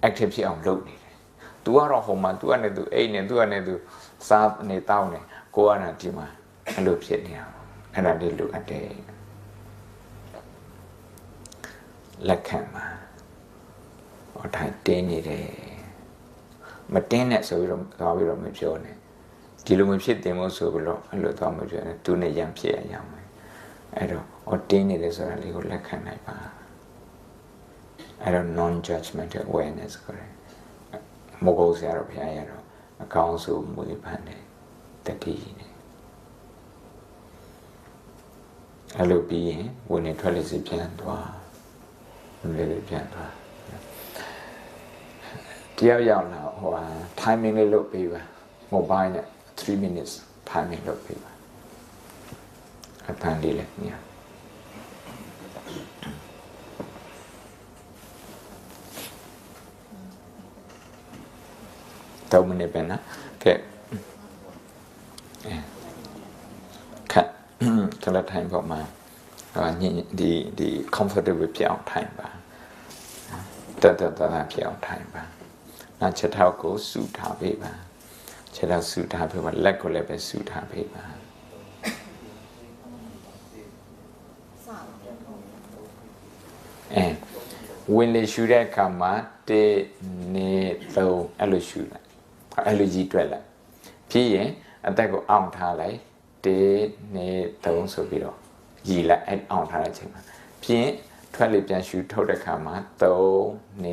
active ဖြစ်အောင်လုပ်နေတယ်။ तू ကတော့ဟိုမှာ तू ကနေ तू အိတ်နေ तू ကနေ तू စားနေတောင်းနေကိုကဒီမှာအဲ့လိုဖြစ်နေတာ။အဲ့ဒါလေးလိုအပ်တယ်။လက်ခံပါ။ဟောတိုင်းတင်းနေတယ်။မတင်းနဲ့ဆိုပြီးတော့သွားပြီးတော့မပြောနဲ့။ဒီလိုမဖြစ်တင်လို့ဆိုပြီးတော့အဲ့လိုသွားမပြောနဲ့။ तू နဲ့ရံဖြစ်ရအောင်မယ်။အဲ့တော့ဟောတင်းနေတယ်ဆိုတာလေးကိုလက်ခံနိုင်ပါ။အဲ့တော့ non judgmental awareness ကိုရမဟုတ်ဆရာတော်ဘုရားရတော့အကောင်းဆုံးမွေးဖန်တယ်တတိနဲ့အဲ့လိုပြီးရင်ဝင်နေထွက်လေစီပြန်သွားလည်းပြန်သွားတရားရောက်လာဟို timing လေးလုပ်ပေးပါ mobile နဲ့3 minutes timing လုပ်ပေးပါအပန်းလေးလည်းည3 minutes ပဲနော်ကဲခက်ကလထိုင်ပေါ်မှာဒီ comfortable ဖြစ်အောင်ထိုင်ပါတတ်ဖြစ်အောင်ထိုင်ပါနောက်ချက်ထောက်ကိုဆူထားပေးပါချက်ထောက်ဆူထားပေးပါလက်ကိုလည်းပဲဆူထားပေးပါဝင်လေရှူတဲ့အခါမှာ1 2 3အဲ့လိုရှူလိုက်အဲ့လိုကြီးတွက်လိုက်ဖြစ်ရင်အသက်ကိုအောင့်ထားလိုက်1 2 3ဆိုပြီးတော့ရည်လိုက်အဲ့အောင့်ထားတဲ့အချိန်မှာဖြစ်ရင်ထွက်လေပြန်ရှူထုတ်တဲ့အခါမှာ3 2 1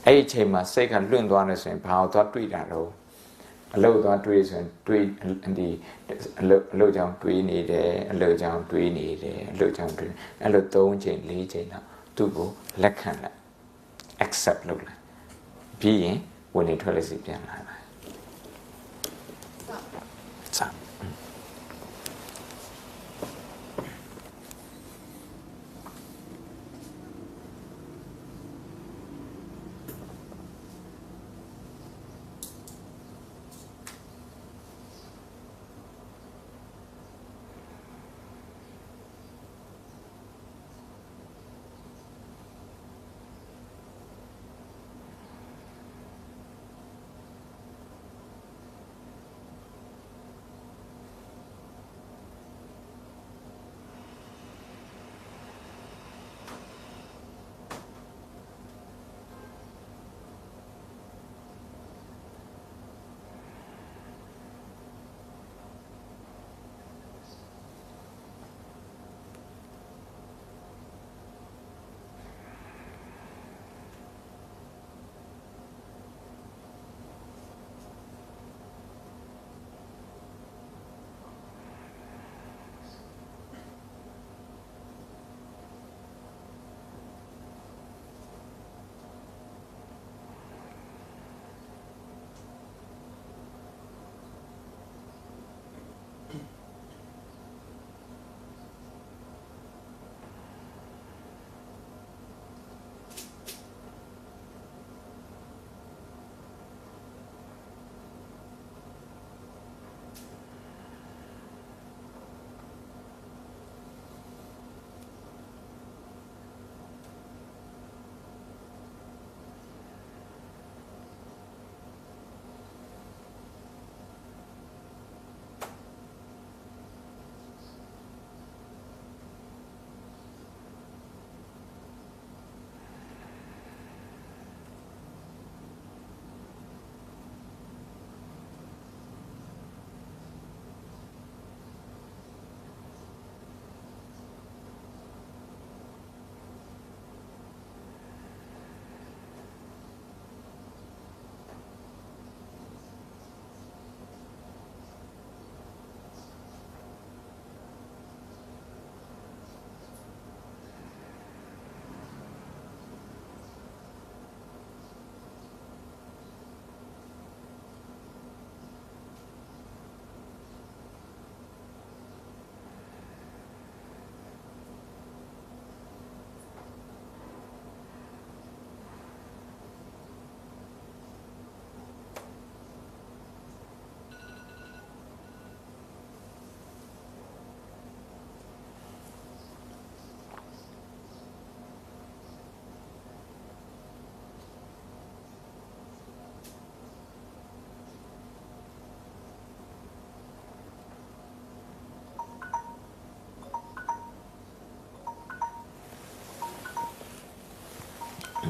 အဲ့ဒီအချိန်မှာစိတ်ကလွင့်သွားတယ်ဆိုရင်ဘာလို့သွားတွေးတာတော့အလုတ်သွားတွေးဆိုရင်တွေးဒီအလုတ်ကြောင့်တွေးနေတယ်အလုတ်ကြောင့်တွေးနေတယ်အလုတ်ကြောင့်တွေးအဲ့လို3ချိန်4ချိန်တော့သူ့ကိုလက်ခံလိုက် accept လုပ်လိုက်ပြီးရင်ဝင်နေထွက်လေစီပြန်လာတယ်စ 3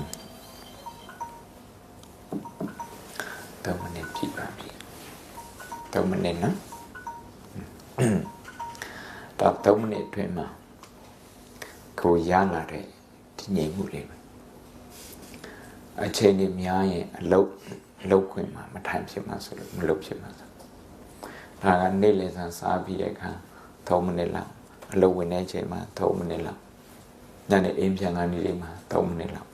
မိနစ်ပြည့်ပါပြီ3မိနစ်နော်တော့3မိနစ်အတွင်းမှာကိုရလာတဲ့ဒီငြိမ်မှုလေးပဲအချိန်ကြီးများရင်အလုပ်ခွင့်မှာမထိုင်ဖြစ်မှာဆိုလို့မလုပ်ဖြစ်မှာဆိုဒါကနေ့လည်စာစားပြီးတဲ့အခါ3မိနစ်လောက်အလုပ်ဝင်တဲ့အချိန်မှာ3မိနစ်လောက်ညနေအိမ်ပြန်ကနေလေးမှာ3မိနစ်လောက်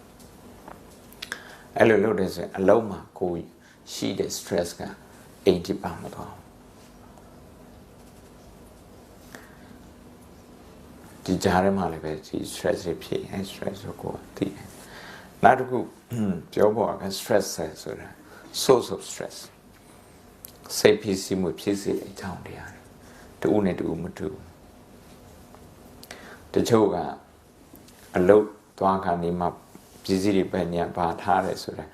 အဲ့လိုလုပ်တဲ့ဆိုရင်အလုပ်မှာကိုရှိတဲ့ stress ကအိမ်တိပါမသွားဒီကြားထဲမှာလည်းပဲဒီ stress တွေဖြစ်ရင် stress ကိုသိတယ်နောက်တစ်ခုပြောဖို့က stress ဆိုတာ source of stress စိတ်ဖြစ်စီမှုဖြစ်စေတဲ့အကြောင်းတရားတူနဲ့တူမတူတချို့ကအလုတ်သွားခါနေမှာပစ္စည်းတွေပဲညာပါထားတယ်ဆိုတာ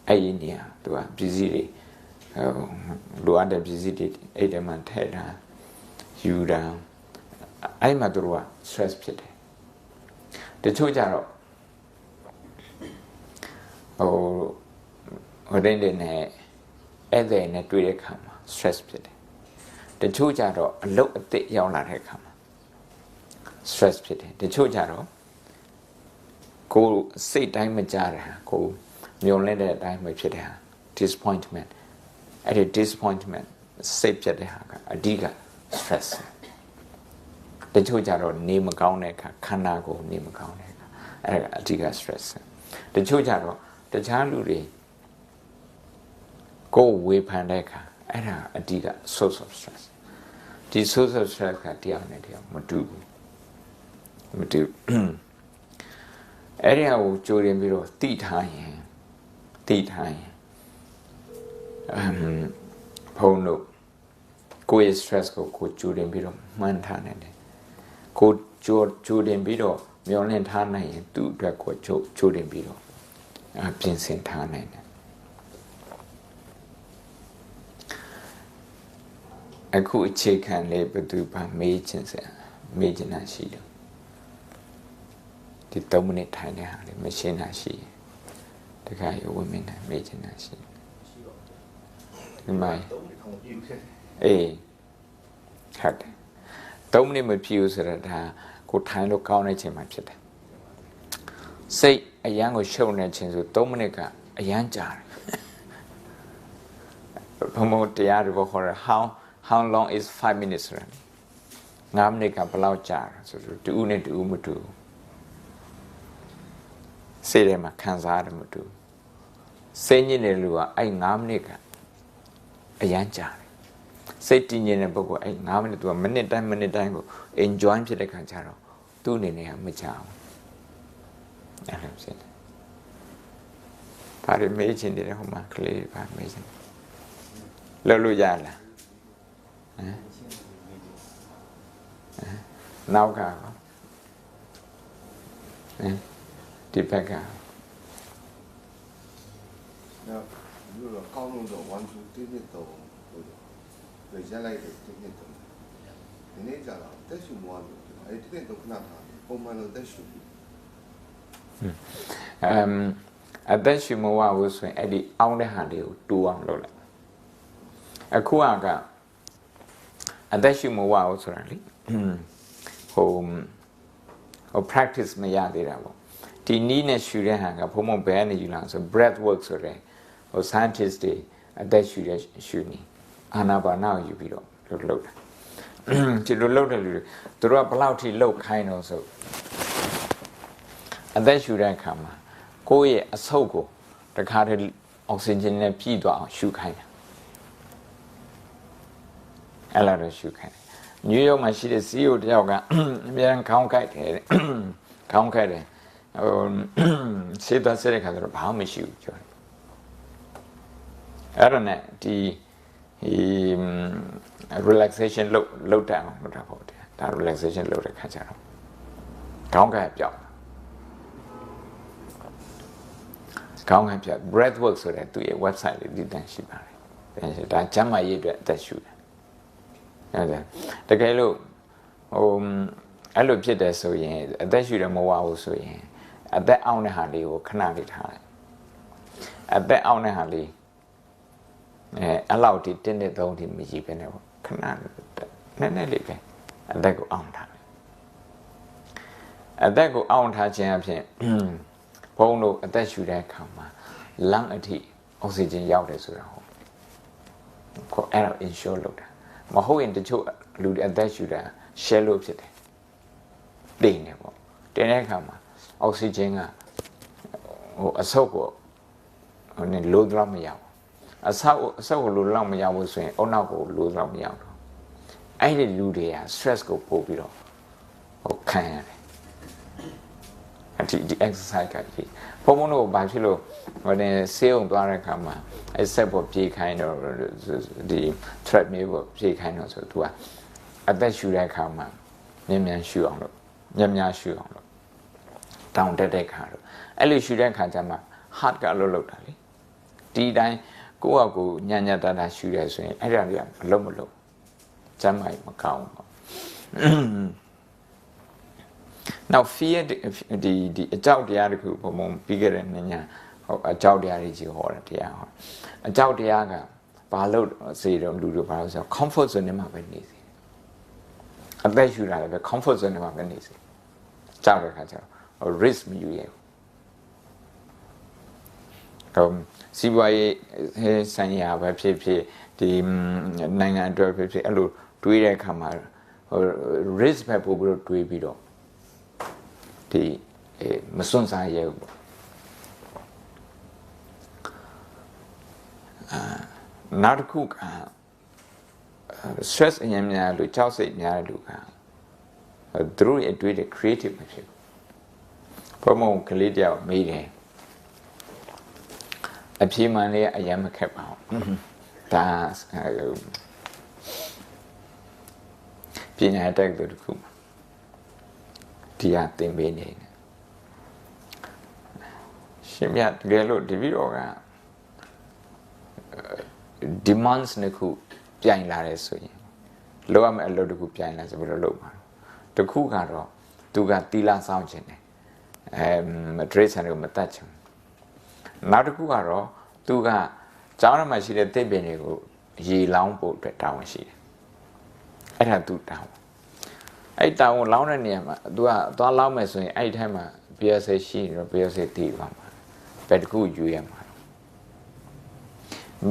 အဲ့ဒီနေရာသူကပစ္စည်းတွေလိုအပ်တဲ့ပစ္စည်းတွေအဲ့ဒီမှာထည့်တာယူတာအဲ့မှာသူက stress ဖြစ်တယ်တချို့ကြတော့ဟိုတဲ့နဲ့အဲ့တဲ့နဲ့တွေ့တဲ့ခါမှာ stress ဖြစ်တယ်တချို့ကြတော့အလုတ်အသစ်ရောက်လာတဲ့ခါမှာ stress ဖြစ်တယ်တချို့ကြတော့ကိုစိတ်တိုင်းမကြတဲ့ဟာကိုမျောလင့်တဲ့အတိုင်းမဖြစ်တဲ့ဟာ disappointment အဲ့ဒီ disappointment စိတ်ဖြစ်တဲ့ဟာကအဓိက stress တချို့ကြတော့နေမကောင်းတဲ့အခါခန္ဓာကိုယ်နေမကောင်းတဲ့အခါအဲ့ဒါအဓိက stress တချို့ကြတော့တခြားလူတွေကိုဝေဖန်တဲ့အခါအဲ့ဒါအဓိက source of stress ဒီ source of stress ကတရားနဲ့တရားမတူဘူးအဲ့ဒီအကိုကြိုးရင်ပြီးတော့တိထားရင်ဘုံတို့ကိုယ့်ရဲ့ stress ကိုကြိုးရင်ပြီးတော့မှန်းထားနိုင်တယ်ကိုကြိုးရင်ပြီးတော့မျောလင့်ထားနိုင်ရင်သူ့အတွက်ကိုကြိုးရင်ပြီးတော့ပြင်ဆင်ထားနိုင်တယ်အခုအခြေခံလေးဘယ်သူပါမေးချင်တာရှိတယ်ဒီ3မိနစ်ထိုင်တဲ့ဟာလေးမရှင်းတာရှိတယ်တခါရဝမင်းနဲ့မေးချင်တာရှိတယ်ဒီမှာအေးဟုတ်တယ်3မိနစ်မပြည့်ဘူးဆိုတော့ဒါကိုထိုင်လို့ကောင်းတဲ့ချိန်မှဖြစ်တယ်စိတ်အရန်ကိုရှုပ်နေခြင်းဆို3မိနစ်ကအရန်ကြာတယ်ဘုံဘုံတရားတွေခေါ်ရ how long is 5 minutes ဆိုတော့9မိနစ်ကဘယ်လောက်ကြာဆိုတော့တူနဲ့တူမတူစိတ်ထဲမှာခံစားရတယ်မတူစိတ်ညစ်တဲ့လူကအဲ့9မိနစ်ကအရန်ကြာတယ်စိတ်တည်ငြိမ်တဲ့ပုဂ္ဂိုလ်အဲ့9မိနစ်သူကမိနစ်တိုင်းကို enjoy ဖြစ်တဲ့ခါကျတော့သူ့အနေနဲ့ကမကြောက်အဲ့လိုဖြစ်တယ်ဘာတွေမေးချင်တယ်ဟိုမှာကလေးတွေဘာမေးချင်လောက်လို့ရလားနောက်ကဒီဘက်က那如果高中的完全对面都对下来的对面都，你那家了，但是我哎对面都看他，我们都在学。အသက်ရှူမဝဘူးဆိုရင်အဲ့ဒီအောင်းတဲ့ဟာလေးကိုတူအောင်လုပ်လိုက်အခုကအသက်ရှူမဝဘူးဆိုတာလေဟို practice မရသေးတာပေါ့ဒီနီးနဲ့ရှူတဲ့ဟာကဘုံဘယ်ကနေယူလာဆို breath work ဆိုတဲ့ဟို scientist တွေအသက်ရှူတဲ့ရှူနေအာနာပါနာကိုယူပြီးတော့လုပ်တာဒီလိုလုပ်တဲ့လူတွေသူတို့ကဘယ်လောက်ထိလုပ်ခိုင်းတော့ဆိုအသက်ရှူတဲ့အခါမှာကိုယ့်ရဲ့အဆုတ်ကိုတခါတည်းအောက်ဆီဂျင်နဲ့ပြည့်သွားအောင်ရှူခိုင်းတာအဲ့လိုတော့ရှူခိုင်းတယ်နယူးယောက်မှာရှိတဲ့ CEO တယောက်ကအများခေါင်းကိုက်တယ်ခေါင်းကိုက်တယ်ဟိုစေတစတဲ့ခါတော့ဘာမှမရှိဘူးပြောတယ်အဲ့ဒါနဲ့ဒီ relaxation လုပ်တာအောင်လုပ်တာပေါ့ဒါ relaxation လုပ်တဲ့ခါကျတော့ခေါင်းကိုက်ပြောက်ခေါင်းကိုက်ပြောက် breath work ဆိုတဲ့သူ့ရဲ့ website လေးဒီတန်းရှိပါတယ်ဒါကျမ်းမာရေးအတွက်အသက်ရှူတယ်ဟုတ်တယ်တကယ်လို့ဟိုအဲ့လိုဖြစ်တယ်ဆိုရင်အသက်ရှူတယ်မဝဘူးဆိုရင် အသက်အောင်းတဲ့ဟာလေးကိုခဏလေးထားလိုက်အသက်အောင်းတဲ့ဟာလေးအဲ့လောက်ထိ1နှစ်3ထိမကြည့်ပဲနဲ့ပေါ့ခဏနည်းနည်းလေးပဲအသက်ကိုအောင်းထားလိုက်အသက်ကိုအောင်းထားခြင်းအဖြစ်ဘုန်းတို့အသက်ရှူတဲ့အခါမှာလမ်းအထိအောက်ဆီဂျင်ရောက်တယ်ဆိုတာဟုတ်ခေါ်အဲ့တော့ ensure လုပ်တာမဟုတ်ရင်တချို့လူအသက်ရှူတာ share လို့ဖြစ်တယ်တိနေပေါ့တင်တဲ့အခါမှာအောက်ဆီဂျင်ကဟိုအဆုတ်ကိုဟိုနဲ့လိုတော့မရဘူးအဆုတ်ကိုလိုတော့မရဘူးဆိုရင်အုံနောက်ကိုလိုတော့မရဘူးအဲ့ဒီလူတွေက stress ကိုပို့ပြီးတော့ဟိုခံရတယ်ဒီ exercise ကကြီးဘုံဘုံတို့ဘာဖြစ်လို့ဟိုနဲ့ဆေးုံသွားတဲ့အခါမှာအဲ့ဆက်ပေါ်ပြေးခိုင်းတော့ဒီ treadmill ပေါ်ပြေးခိုင်းတော့ဆိုသူကအသက်ရှူတဲ့အခါမှာမြန်ရှူအောင်လို့များရှူအောင်လို့တောင်းတက်တဲ့ခါတော့အဲ့လိုရှူတဲ့အခါကျမှ heart ကအလုပ်လုပ်တာလေဒီတိုင်းကိုယ့်အကူညံ့တာရှူရဲဆိုရင်အဲ့ဒါတွေကမလုပ်ကျမ်းမာမကောင်းဘူးနောက် fear ဒီအကြောက်တရားတခုဘုံပြီးခဲ့တဲ့ညဟုတ်အကြောက်တရားတွေကြီးဟောတာတရားဟောအကြောက်တရားကဘာလို့စေတော့လူတို့ဘာလို့ဆို comfort zone မှာပဲနေစီအသက်ရှူတာလည်းပဲ comfort zone မှာပဲနေစီကြောက်တဲ့ခါကျတော့ risk မယူရဘူးစီးပွားရေးဆိုင်ရာပဲဖြစ်ဒီနိုင်ငံအတွက်ဖြစ်အဲ့လိုတွေးတဲ့အခါမှာ risk ပဲပို့ပြီးတော့တွေးပြီးတော့ဒီမစွန့်စားရဘူးပေါ့နောက်တစ်ခုက stress အရင်များလို့ကြောက်စိတ်များတဲ့လူကသူတို့ရဲ့အတွေ့အကြုံ creative မဖြစ်ဘူးဘုံဘုံကလေးတယောက်မေးတယ်အပြေမှန်လေးအရင်မခက်ပါဘူးဒါပညာတတ်တဲ့တစ်ခုဒီဟာသင်ပေးနေတယ်ရှင်မြတ်တကယ်လို့ဒီဗီဒီယိုက demands နှစ်ခုပြိုင်လာတယ်ဆိုရင်လောက်ရမယ့်အလုပ်တစ်ခုပြိုင်လာဆိုပြီးတော့လုပ်ပါတစ်ခုကတော့သူကတီလာဆောင်ခြင်းတယ်မဒရစ်ဆန်ကိုမတတ်ချင်နောက်တစ်ခုကတော့သူကကျောင်းထဲမှာရှိတဲ့သစ်ပင်တွေကိုရေလောင်းဖို့အတွက်တာဝန်ရှိတယ်အဲ့ဒါသူတာဝန်အဲ့တာဝန်လောင်းတဲ့နေရာမှာသူကသွားလောင်းမယ်ဆိုရင်အဲ့ထဲမှာ BSA ရှိနေတော့ BSA တည်ပါမှာဘယ်တစ်ခုယူရမှာ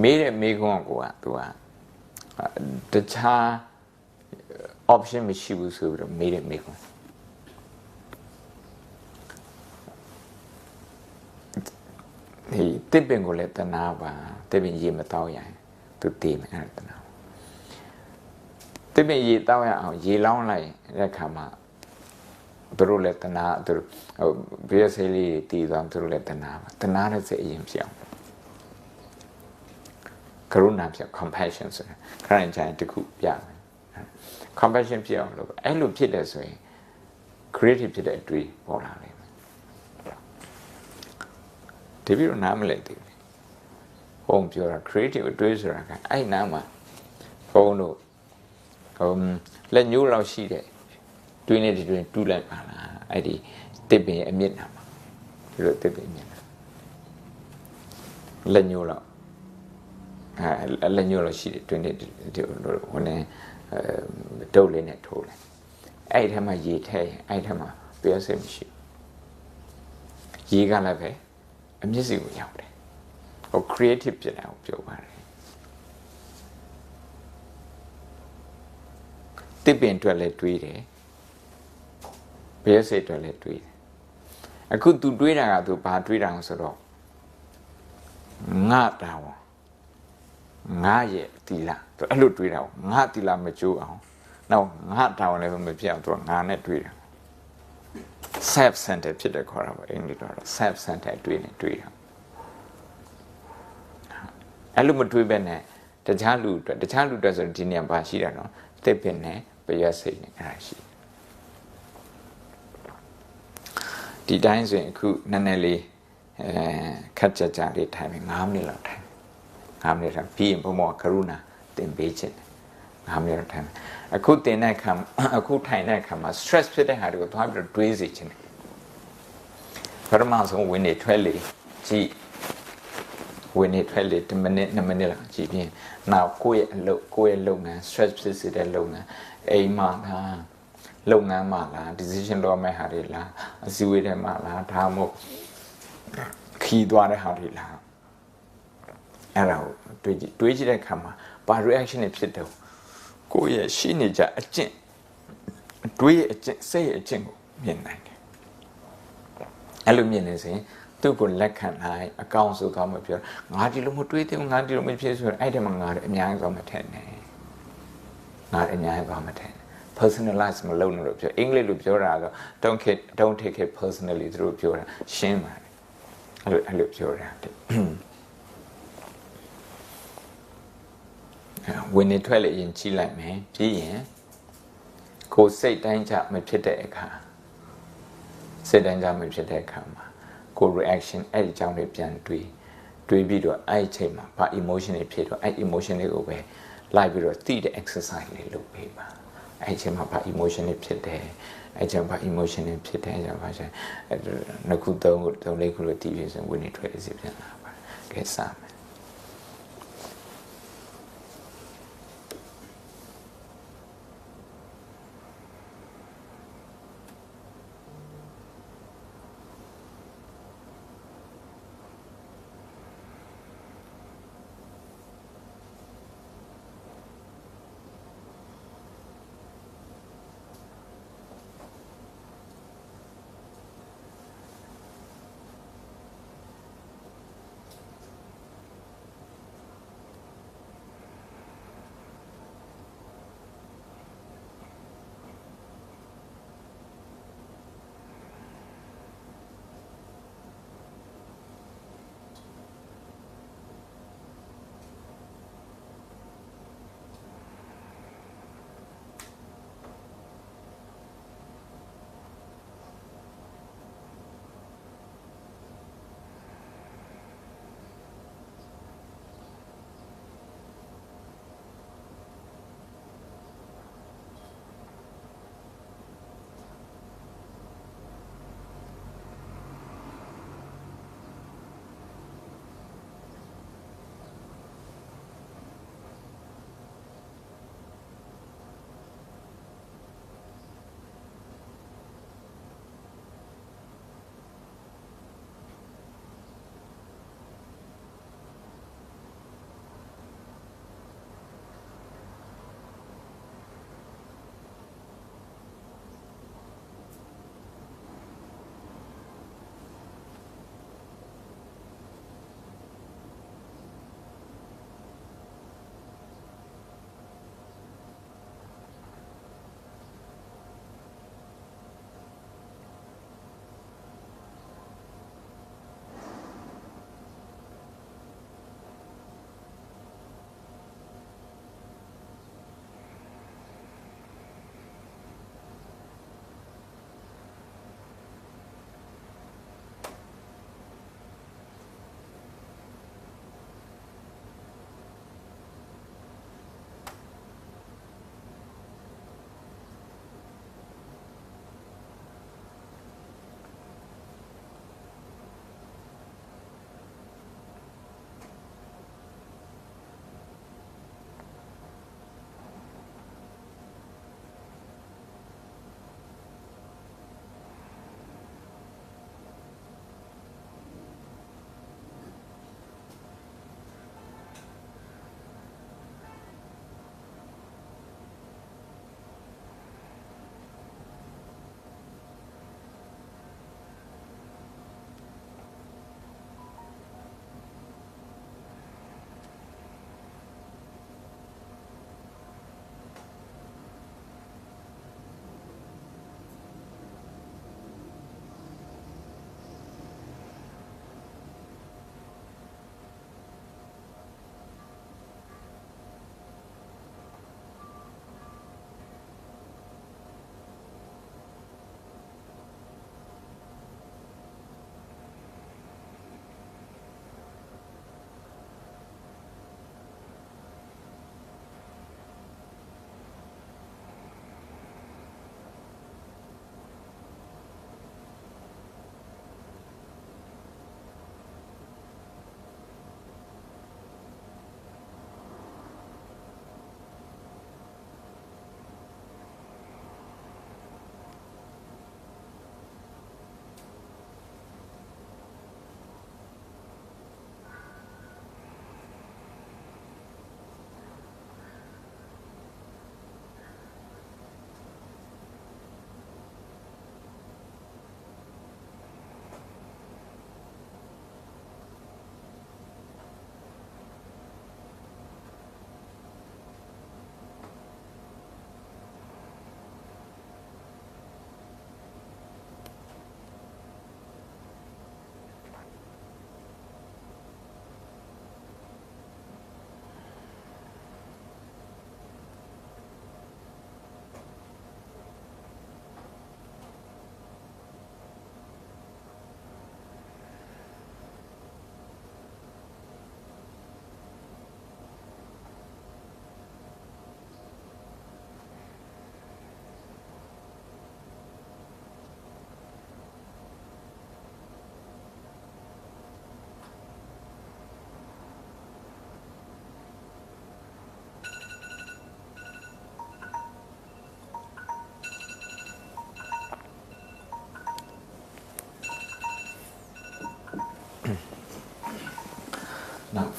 မေးတဲ့မေးခွန်းကသူကတခြား option မရှိဘူးဆိုပြီးတော့မေးတဲ့မေးခွန်းဒီတစ်ပင်ကိုလည်းတနာပါတစ်ပင်ရေမတောက်ရရင်သူတည်မယ်အဲ့ဒါတနာတစ်ပင်ရေတောက်ရအောင်ရေလောင်းလိုက်တဲ့ခါမှာသူတို့လည်းတနာသူတို့ဟို BSA လေးတည်သွားသူတို့လည်းတနာပါတနာတဲ့စိတ်အရင်ဖြစ်အောင်ကရုဏာဖြစ် compassion ဆိုတဲ့ခရစ်ယာန်တခုပြမယ် compassion ဖြစ်အောင်လို့အဲ့လိုဖြစ်တယ်ဆိုရင် creative ဖြစ်တဲ့အတွေ့ပေါ်လာတယ်ဒီပြီးတော့နားမလည်သေးဘူးဘုံပြောတာ creative အတွေ့ဆိုတာကအဲ့နားမှာဘုံတို့လက်ညှိုးလောက်ရှိတဲ့တွင်းနဲ့တွင်းတူးလိုက်ပါလားအဲ့ဒီတစ်ပင်ရဲ့အမြင့်နာမှာဒီလိုတစ်ပင်မြင့်နာလက်ညှိုးလောက်လက်ညှိုးလောက်ရှိတဲ့တွင်းနဲ့ဟိုနေဒုတ်လေးနဲ့ထိုးလိုက်အဲ့ဒီထဲမှာရေထည့်ရင်အဲ့ဒီထဲမှာပြည့်စုံမရှိဘူးရေကလည်းပဲအမျက်စိကိုရောက်တယ်ဟို creative ဖြစ်တယ်ကိုပြောပါတယ်တစ်ပင်အတွက်လည်းတွေးတယ်ဘယ်စိတ်အတွက်လည်းတွေးတယ်အခု तू တွေးတာက तू ဘာတွေးတာလဲဆိုတော့ငါတောင်းငါရဲ့တီလာ तू အဲ့လိုတွေးတာငါတီလာမကျိုးအောင်နောက်ငါတောင်းလည်းမဖြစ်အောင် तू ငါနဲ့တွေးတာ self center ဖြစ်တယ်ခေါ်တာပေါ့အင်္ဂလိပ်တော့ self center တွေးနေတွေးတာအဲ့လိုမတွေးပဲနဲ့တခြားလူအတွက်ဆိုဒီနေရာပါရှိတာနော်တစ်ပင်နဲ့ပျက်စိတ်နဲ့အဲ့ဒါရှိဒီတိုင်းဆိုရင်အခုနည်းနည်းလေးခက်ကြကြလေးထိုင်ပြီး9မိနစ်လောက်ထိုင်9မိနစ်ထိုင်ပြီးရင်ဘုံဘကရုဏာတင်ပေးခြင်း9မိနစ်လောက်ထိုင်အခုတင်တဲ့အခါအခုထိုင်တဲ့အခါမှာ stress ဖြစ်တဲ့ဟာတွေကိုသွားပြီးတော့တွေးစေခြင်း ပထမဆုံးဝင်နေထွက်လေကြည့်ဝင်နေထွက်လေ10မိနစ်2မိနစ်လောက်ကြည့်ပြီးနောက်ကိုယ့်ရဲ့အလုပ်ကိုယ့်ရဲ့လုပ်ငန်း stress ဖြစ်စေတဲ့လုပ်ငန်းအိမ်မှာလားလုပ်ငန်းမှာလား decision လုပ်မဲ့ဟာတွေလားအစည်းအဝေးတွေမှာလားဒါမှမဟုတ်ခီးသွားတဲ့ဟာတွေလားအဲ့ဒါကိုတွေးကြည့်တဲ့အခါမှာဘာ reaction တွေဖြစ်တယ်ကိုယ့်ရဲ့ရှိနေကြအကျင့်တွေးရဲ့အကျင့်စိတ်ရဲ့အကျင့်ကိုမြင်နိုင်တယ်အဲ့လိုမြင်နေစဉ်သူ့ကိုလက်ခံနိုင်အကောင့်ဆိုတော့မပြောငါဒီလိုမတွေးသေးဘူးငါဒီလိုမဖြစ်ဆိုရင်အဲ့ဒီမှာငါအများကြီးသွားမထက်နဲ့ငါအများကြီးသွားမထက် personalize မလုပ်နဲ့လို့ပြောအင်္ဂလိပ်လိုပြောတာတော့ don't take it personally သူတို့ပြောတာရှင်းပါတယ်အဲ့လိုပြောတာဝင်နေထွက်လေရင်ကြည့်လိုက်မယ်ပြီးရင်ကိုယ်စိတ်တိုင်းကြမဖြစ်တဲ့အခါစိတ်တိုင်းကြမဖြစ်တဲ့အခါမှာကို reaction အဲ့ဒီအကြောင်းတွေပြန်တွေးပြီးတော့အဲ့ဒီအချိန်မှာဘာ emotion တွေဖြစ်တော့အဲ့ emotion တွေကိုပဲလိုက်ပြီးတော့သိတဲ့ exercise လေးလုပ်ပေးပါအဲ့ဒီအချိန်မှာဘာ emotion တွေဖြစ်တယ်အဲ့ကြောင့်ဘာ emotion တွေဖြစ်တယ်ကြောင့်ဘာလဲနှစ်ခုသုံးလေးခုလို့တည်ပြီးဆိုဝင်နေထွက်စီပြန်လာပါကဲစမယ်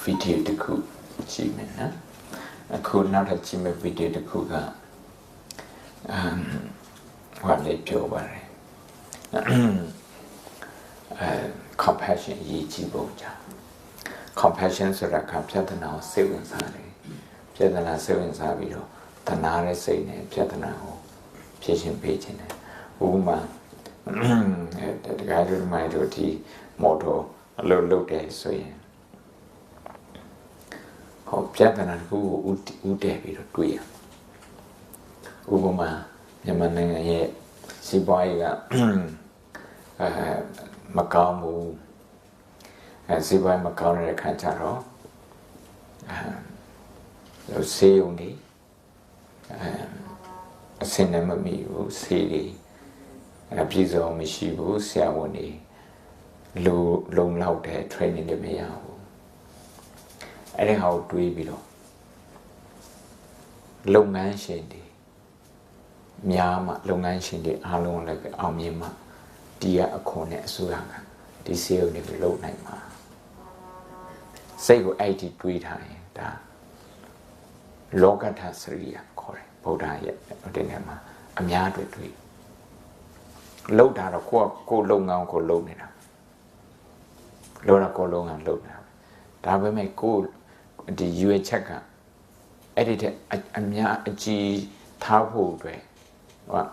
video တစ်ခုကြည့်မယ်နော်အခုနောက်ထပ်ကြည့်မယ့် video တစ်ခုကဘာလဲပြောပါလဲcompassion ရည်ကြည်ပုံကြောင့် compassion ဆိုတာကပြဿနာကိုစိတ်ဝင်စားတယ်ပြဿနာစိတ်ဝင်စားပြီးတော့တနာတဲ့စိတ်နဲ့ပြဿနာကိုဖြေရှင်းပေးခြင်းတယ်ဥပမာတကယ်လို့မိုင်းတို့ဒီမော်တော်အလုပ်လုပ်တယ်ဆိုရင်ဟောပြဿနာကိုဦးတည်ပြီးတော့တွေ့ရဥပမာမြန်မာနိုင်ငံရဲ့စီးပွားရေးကမကောင်းဘူးစီးပွားရေးမကောင်းတဲ့အခါကျတော့ဆေးရုံတွေအဆင်နဲ့မမီဘူးဆေးတွေပြည်စုံမရှိဘူးဆရာဝန်တွေလုံလောက်တဲ့ training တွေမရဘူးအဲ့ဒီဟာကိုတွေးပြီးတော့လုပ်ငန်းရှင်တွေများမှလုပ်ငန်းရှင်တွေအားလုံးလည်းပဲအောင်မြင်မှဒီကအခွန်နဲ့အစိုးရကဒီဆေးရုံတွေကိုလုပ်နိုင်မှာစိတ်ကိုအဲ့ဒီတွေးထားရင်ဒါလောကထစရိယခေါ်တယ်ဗုဒ္ဓရဲ့ဒီနေ့မှာအများတွေတွေးလုပ်တာတော့ကိုယ်လုပ်ငန်းကိုလုပ်နေတာလောကကိုလုပ်ငန်းလုပ်နေတာဒါပေမဲ့ကိုဒီရွေချက်ကအဲ့ဒီတဲ့အများအကြီးထားဖို့အတွက်ဟော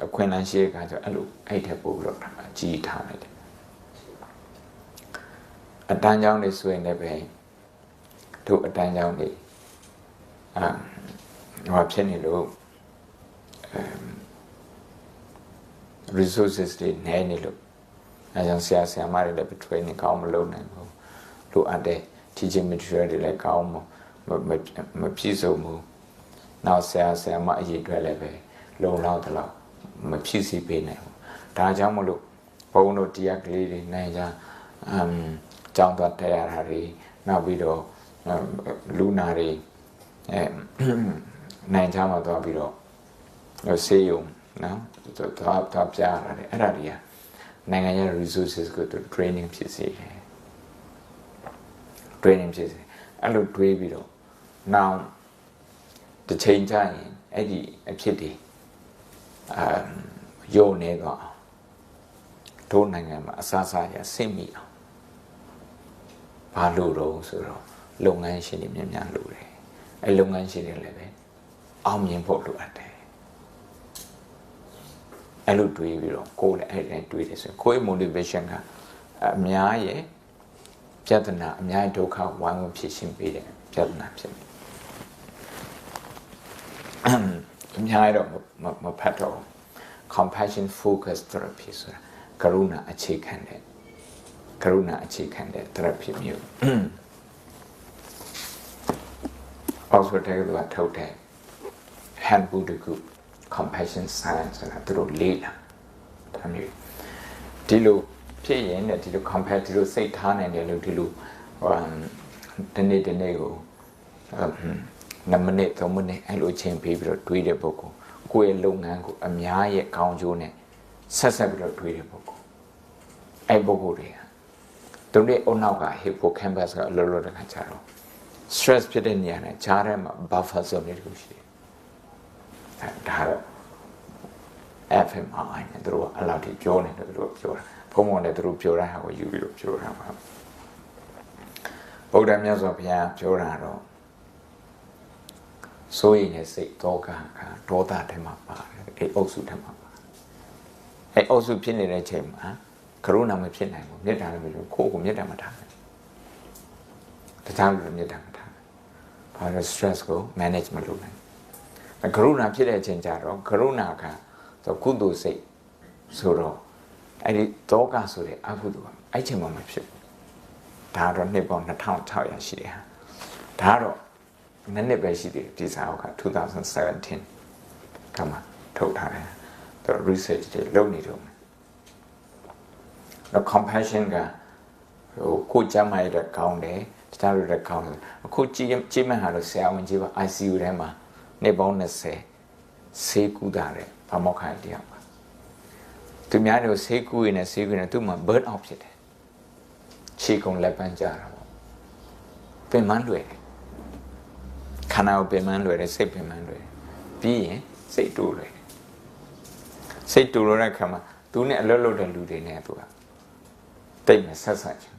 အခွင့်အလမ်းရှိတဲ့အခါကျအဲ့လိုအဲ့ထက်ပို့ပြီးတော့အကြီးထားလိုက်တယ်အတန်းကြောင်းတွေဆိုရင်လည်းပဲတို့အတန်းကြောင်းတွေဟောဖြစ်နေလို့resources တွေနည်းနေလို့အဲကြောင့်ဆရာမတွေလည်း training ကောင်းမလုပ်နိုင်ဘူးလိုအပ်တဲ့ teaching material တွေလည်းကောင်းမပြည့်စုံဘူးနောက်ဆရာမအရေးအတွက်လည်းပဲလုံလောက်တော့မဖြစ်စီပေးနိုင်ဘူးဒါကြောင့်မလို့ဘုန်းတို့တရားကလေးတွေနိုင်ကြကြောင်းသွားတက်ရတာတွေနောက်ပြီးတော့လူနာတွေနိုင်ကြမှာသွားပြီးတော့ဆေးရုံနော်သွားပြရတယ်အဲ့ဒါတွေကနိုင်ငံရဲ့ resources ကို training ဖြစ်စေတယ် training ဖြစ်စေအဲ့လိုတွေးပြီးတော့နောက်တစ်ချိန်ကျရင်အဲ့ဒီအဖြစ်တွေယုံနေတော့တို့နိုင်ငံမှာအစားစားရစိတ်မိအောင်ဘာလို့တော့ဆိုတော့လုပ်ငန်းရှင်တွေများများလို့တယ်အဲ့လုပ်ငန်းရှင်တွေလည်းပဲအောင်မြင်ဖို့လိုအပ်တယ်အဲ့လိုတွေးပြီးတော့ကိုယ်လည်းအဲ့ဒါတွေးတယ်ဆိုရင်ကိုယ့် motivation ကအများရဲ့ပြဿနာအများဒုက္ခဝိုင်းဝန်းဖြစ်ရှင်းပေးတယ်ပြဿနာဖြစ်တယ်အများတော့မဖတ်တော့ compassion focused therapy ဆိုတာကရုဏာအခြေခံတဲ့ therapy မျိုးalso တဲ့ကထုတ်တဲ့ handbook တခု compassion science ဆိုတာသူတို့လေ့လာဒါမျိုးဒီလိုဖြစ်ရင်လည်းဒီလို compare ဒီလိုစိတ်ထားနိုင်တယ်လို့ဒီလိုဒီနေ့ကို2မိနစ်3မိနစ်အဲ့လိုချိန်ပေးပြီးတော့တွေးတဲ့ပုဂ္ဂိုလ်ကိုယ့်ရဲ့လုပ်ငန်းကိုအများရဲ့ကောင်းကျိုးနဲ့ဆက်ပြီးတော့တွေးတဲ့ပုဂ္ဂိုလ်အဲ့ပုဂ္ဂိုလ်တွေကသူတို့အနောက်က hippocampus ကအလိုလိုတခါကြတော့ stress ဖြစ်တဲ့နေရာနဲ့ကြားထဲမှာ buffer zone တွေတူရှိတယ်ဒါတော့ FMRI နဲ့သူတို့ကအလောက်ထိပြောနေတယ်သူတို့ပြောတာဘုံဘုံနဲ့သူတို့ပြောတာဟာကိုယူပြီးတော့ပြောတာပါဗုဒ္ဓမြတ်စွာဘုရားပြောတာတော့ဆိုရင်လည်းစိတ်တောကဒေါသထဲမှာပါတယ်အဲ့အုပ်စုထဲမှာပါအဲ့အုပ်စုဖြစ်နေတဲ့အချိန်မှာကရုဏာမဖြစ်နိုင်ဘူးမေတ္တာလည်းမလို့ကိုယ့်ကိုမေတ္တာမထားနိုင်တခြားလူမေတ္တာမထားနိုင်ဘာလို့ stress ကို manage မလုပ်နိုင်ကရုဏာဖြစ်တဲ့အချိန်ကျတော့ကရုဏာကကုသိုလ်စိတ်ဆိုတော့အဲ့ဒီတောကဆိုတဲ့အကုသိုလ်အဲ့ချိန်မှမဖြစ်ဒါတော့နှစ်ပေါင်း2600ရှိတယ်ဟာဒါတော့နည်းနည်းပဲရှိတယ်ဒီစာအုပ်က2017ကမှထုတ်ထားတယ်သူ research တွေလုပ်နေတော့တော့ compassion ကကိုကြမ်းမိုက်တဲ့ကောင်းတယ်တခြားလူတွေကောင်းတယ်အခုကြည့်မှဟာလို့ဆရာဝန်ကြီးပါ ICU ထဲမှာနှစ်ပေါင်း20ဆေးကူတာတဲ့ဘာမောက်ခိုင်တရားပါသူများတို့ဆေးကူရင်းနဲ့သူ့မှာ burn out ဖြစ်တယ်ခြေကုန်လက်ပန်းကြတာပေါ့ ပင်မလွယ်တယ်ခန္ဓာကိုပင်မလွယ်တယ်စိတ်ပင်မလွယ်တယ်ပြီးရင်စိတ်တိုးလွယ်တယ်စိတ်တိုးလို့တဲ့ခါမှာသူနဲ့အလွတ်လွတ်တဲ့လူတွေနဲ့သူကတိတ်မဆက်ဆက်ချင်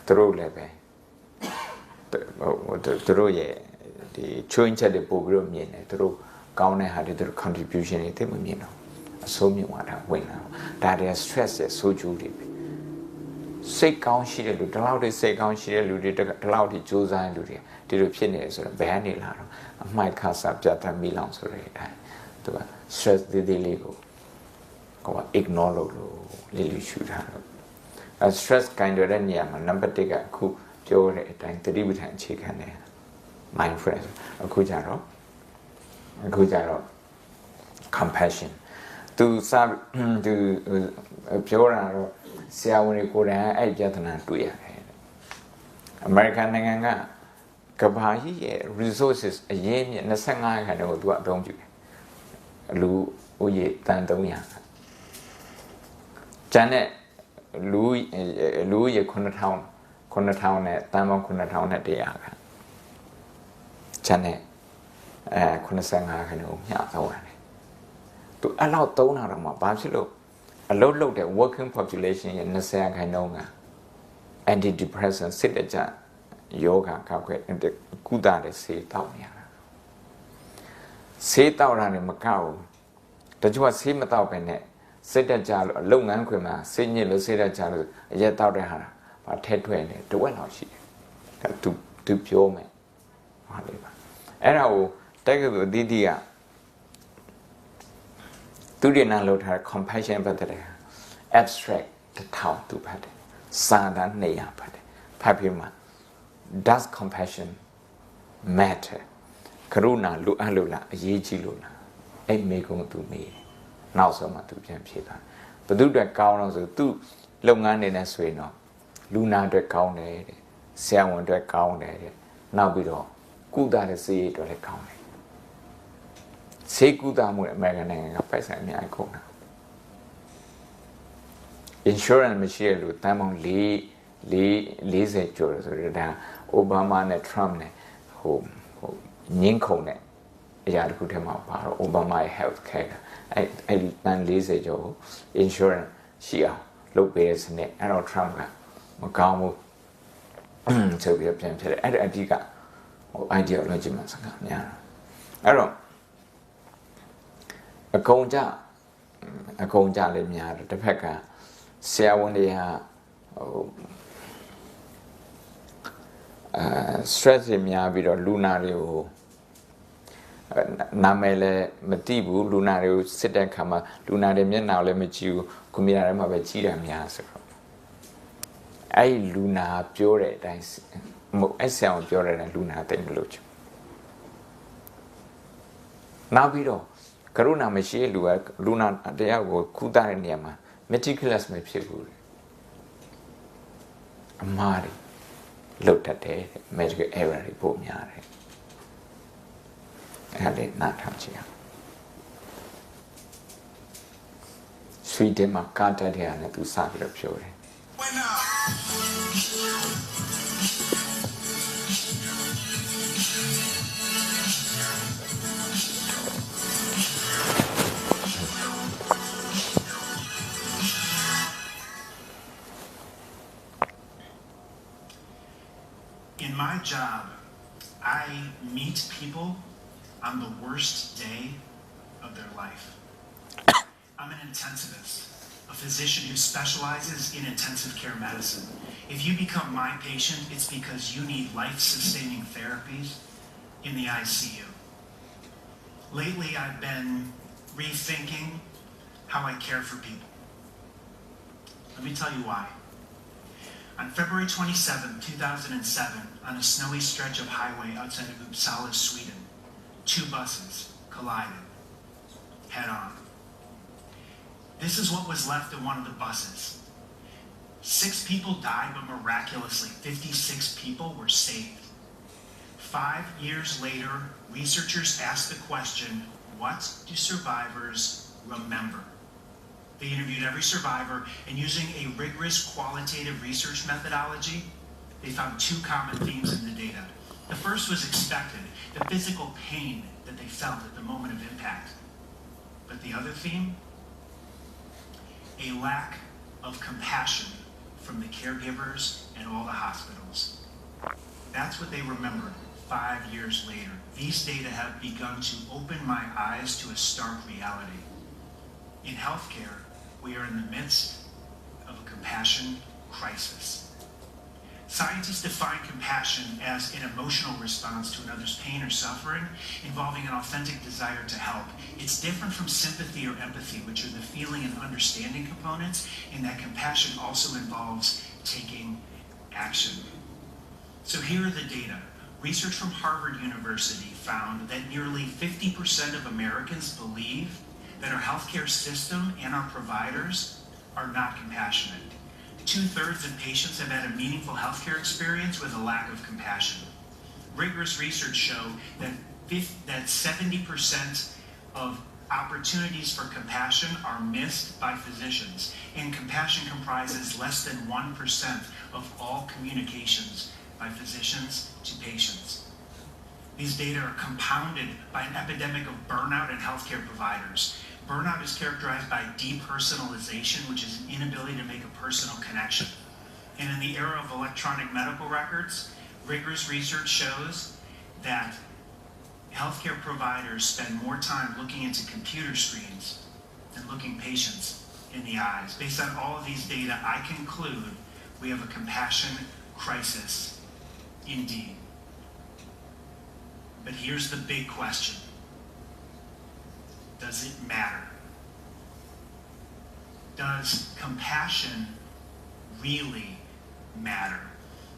သူတို့လည်းပဲသူတို့ရဲ့ဒီချွင်းချက်တွေပို့ပြီးတော့မြင်တယ်သူတို့ကောင်းတဲ့ဟာတွေသူတို့ contribution တွေသိမမြင်တော့အဆုံးမြင်သွားတာဝင်လာဒါတွေ stress ရဲ့ဆိုးကျိုးတွေပဲစိတ်ကောင်းရှိတဲ့လူဒီလောက်တွေစိတ်ကောင်းရှိတဲ့လူတွေဒီလောက်တွေကြိုးစားတဲ့လူတွေဒီလိုဖြစ်နေတယ်ဆိုတော့ဘယ်ကနေလာတော့အမိုက်ခါစားပြတ်တတ်မိလောင်ဆိုတဲ့အတိုင်းသူက stress တွေလေးကိုignore လုပ်လို့လေးလေးရှူထားတော့stress ကိုင်တွယ်တဲ့နေရာမှာ number 1ကအခုပြောတဲ့အတိုင်းသတိပဋ္ဌာန်အခြေခံတယ် mindfulness အခုကြတော့ compassion သူပြောတာတော့ဆရာဝန်တွေကိုယ်တိုင်အဲ့ပြဿနာတွေ့ရတယ်အမေရိကန်နိုင်ငံကကမ္ဘာကြီးရဲ့ resources အရေးမြစ်25ခန်းတော့သူကအသုံးပြုတယ်လူဦးရေတန်300ကျန်တဲ့လူရေ9000နဲ့တန်ပေါင်း9000နဲ့100ခန်းကျန်တဲ့85ခန်းကိုမျှသုံးရတယ်သူအဲ့လောက်သုံးတာတော့မှဘာဖြစ်လို့အလုပ်လုပ်တဲ့ working population ရဲ့20ခန်းလုံးက antidepressant စစ်တဲ့ကြယောဂကောက်ွယ်ကုသတဲ့ဆေးတောက်နေရတာဆေးတောက်တာနဲ့မကောက်ဘူးတချို့ကဆေးမတောက်ပဲနဲ့စစ်တဲ့ကြလို့လုပ်ငန်းခွင်မှာစိတ်ညစ်လို့စိတ်တဲ့ကြလို့အရက်တောက်တဲ့ဟာဘာထဲထွက်နေတဝက်လောက်ရှိတယ်သူပြောမယ်ဟာလေပါအဲ့ဒါကိုတက်ကသူအသီးသီးကသူရနာလောက်ထား compassion ပတ်တဲ့ abstract တောက်သူဖတ်တယ်စာတန်း200ဖတ်တယ်ဖတ်ပြီးမှ does compassion matter ကရုဏာလိုအပ်လို့လားအရေးကြီးလို့လားအဲ့မေကုံသူမေးတယ်နောက်ဆုံးမှသူပြန်ဖြေတာဘယ်သူအတွက်ကောင်းလို့ဆိုသူလုပ်ငန်းနေနဲ့ဆိုရင်တော့လူနာအတွက်ကောင်းတယ်တဲ့ဆရာဝန်အတွက်ကောင်းတယ်တဲ့နောက်ပြီးတော့ကုသတဲ့ဆေးရည်အတွက်လည်းကောင်းတယ်ဆေးကုသမှုအမေရိကန်နိုင်ငံကပိုက်ဆိုင်အများကြီးကုန်တာ insurance မရှိတဲ့လူတန်းပေါင်း40ကျော်ဆိုတော့ဒါအိုဘားမားနဲ့ Trump နဲ့ဟိုညင်းခုန်တဲ့အရာတစ်ခုထဲမှာပါတော့ Obama ရဲ့ health care အဲ့တန်း40ကျော် insurance ရှိအောင်လုပ်ပေးတဲ့စနစ်အဲ့တော့ Trump ကမကောင်းဘူးဆိုပြီးပြန်ဖြစ်တယ်အဲ့ဒါအဓိကideology မှာစကားများတာအဲ့တော့အကုန်ကြလည်းများတယ်တစ်ဖက်ကဆရာဝန်တွေကstress တွေများပြီးတော့လူနာတွေကိုနာမည်လည်းမသိဘူးလူနာတွေကိုစစ်တဲ့အခါမှာလူနာတွေမျက်နှာလည်းမကြည့်ဘူးကွန်ပျူတာထဲမှာပဲကြည့်တာများဆိုတော့အဲ့လူနာပြောတဲ့အတိုင်းအဲ့ဆရာဝန်ပြောတဲ့အတိုင်းလူနာသိမလို့ချင်နောက်ပြီးတော့ကရုဏာမရှိတဲ့လူကလူနာတရားကိုကုသတဲ့နေရာမှာ meticulous မဖြစ်ဘူးအမှားတွေလုပ်တတ်တယ် medical error တွေပိုများတယ်အဲ့ဒါလေးနားထောင်ကြည့်အောင်ဆွီဒင်မှာကားတက်တဲ့အနေနဲ့သူစပြီးတော့ပြောတယ်In my job, I meet people on the worst day of their life. I'm an intensivist, a physician who specializes in intensive care medicine. If you become my patient, it's because you need life-sustaining therapies in the ICU. Lately, I've been rethinking how I care for people. Let me tell you why. On February 27, 2007, on a snowy stretch of highway outside of Uppsala, Sweden, 2 buses collided head-on. This is what was left of one of the buses. 6 people died, but miraculously, 56 people were saved. 5 years later, researchers asked the question, what do survivors remember? They interviewed every survivor, and using a rigorous qualitative research methodology, they found two common themes in the data. The first was expected, the physical pain that they felt at the moment of impact. But the other theme, a lack of compassion from the caregivers and all the hospitals. That's what they remembered 5 years later. These data have begun to open my eyes to a stark reality. In healthcare, we are in the midst of a compassion crisis. Scientists define compassion as an emotional response to another's pain or suffering involving an authentic desire to help. It's different from sympathy or empathy, which are the feeling and understanding components, in that compassion also involves taking action. So here are the data. Research from Harvard University found that nearly 50% of Americans believe that our healthcare system and our providers are not compassionate. 2/3 of patients have had a meaningful healthcare experience with a lack of compassion. Rigorous research show that 70% of opportunities for compassion are missed by physicians, and compassion comprises less than 1% of all communications by physicians to patients. These data are compounded by an epidemic of burnout in healthcare providers. Burnout is characterized by depersonalization, which is an inability to make a personal connection. And in the era of electronic medical records, rigorous research shows that healthcare providers spend more time looking into computer screens than looking patients in the eyes. Based on all of these data, I conclude we have a compassion crisis indeed. But here's the big question. Does it matter? Does compassion really matter?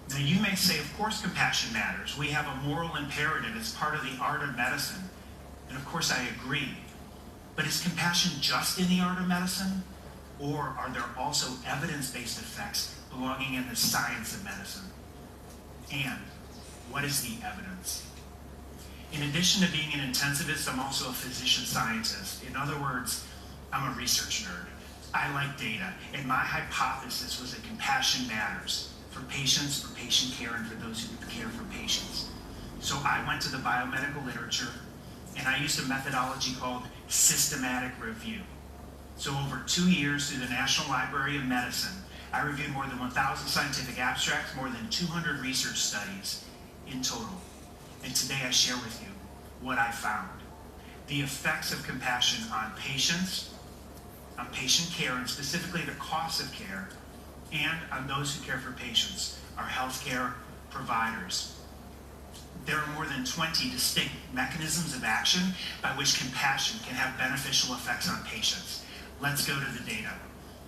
Now you may say, of course compassion matters. We have a moral imperative. It's part of the art of medicine. And of course I agree. But is compassion just in the art of medicine? Or are there also evidence-based effects belonging in the science of medicine? And what is the evidence? In addition to being an intensivist, I'm also a physician scientist. In other words, I'm a research nerd. I like data, and my hypothesis was that compassion matters for patients, for patient care, and for those who care for patients. So I went to the biomedical literature, and I used a methodology called systematic review. So over 2 years through the National Library of Medicine, I reviewed more than 1,000 scientific abstracts, more than 200 research studies in total. And today I share with you what I found. The effects of compassion on patients, on patient care, and specifically the cost of care, and on those who care for patients, our healthcare providers. There are more than 20 distinct mechanisms of action by which compassion can have beneficial effects on patients. Let's go to the data.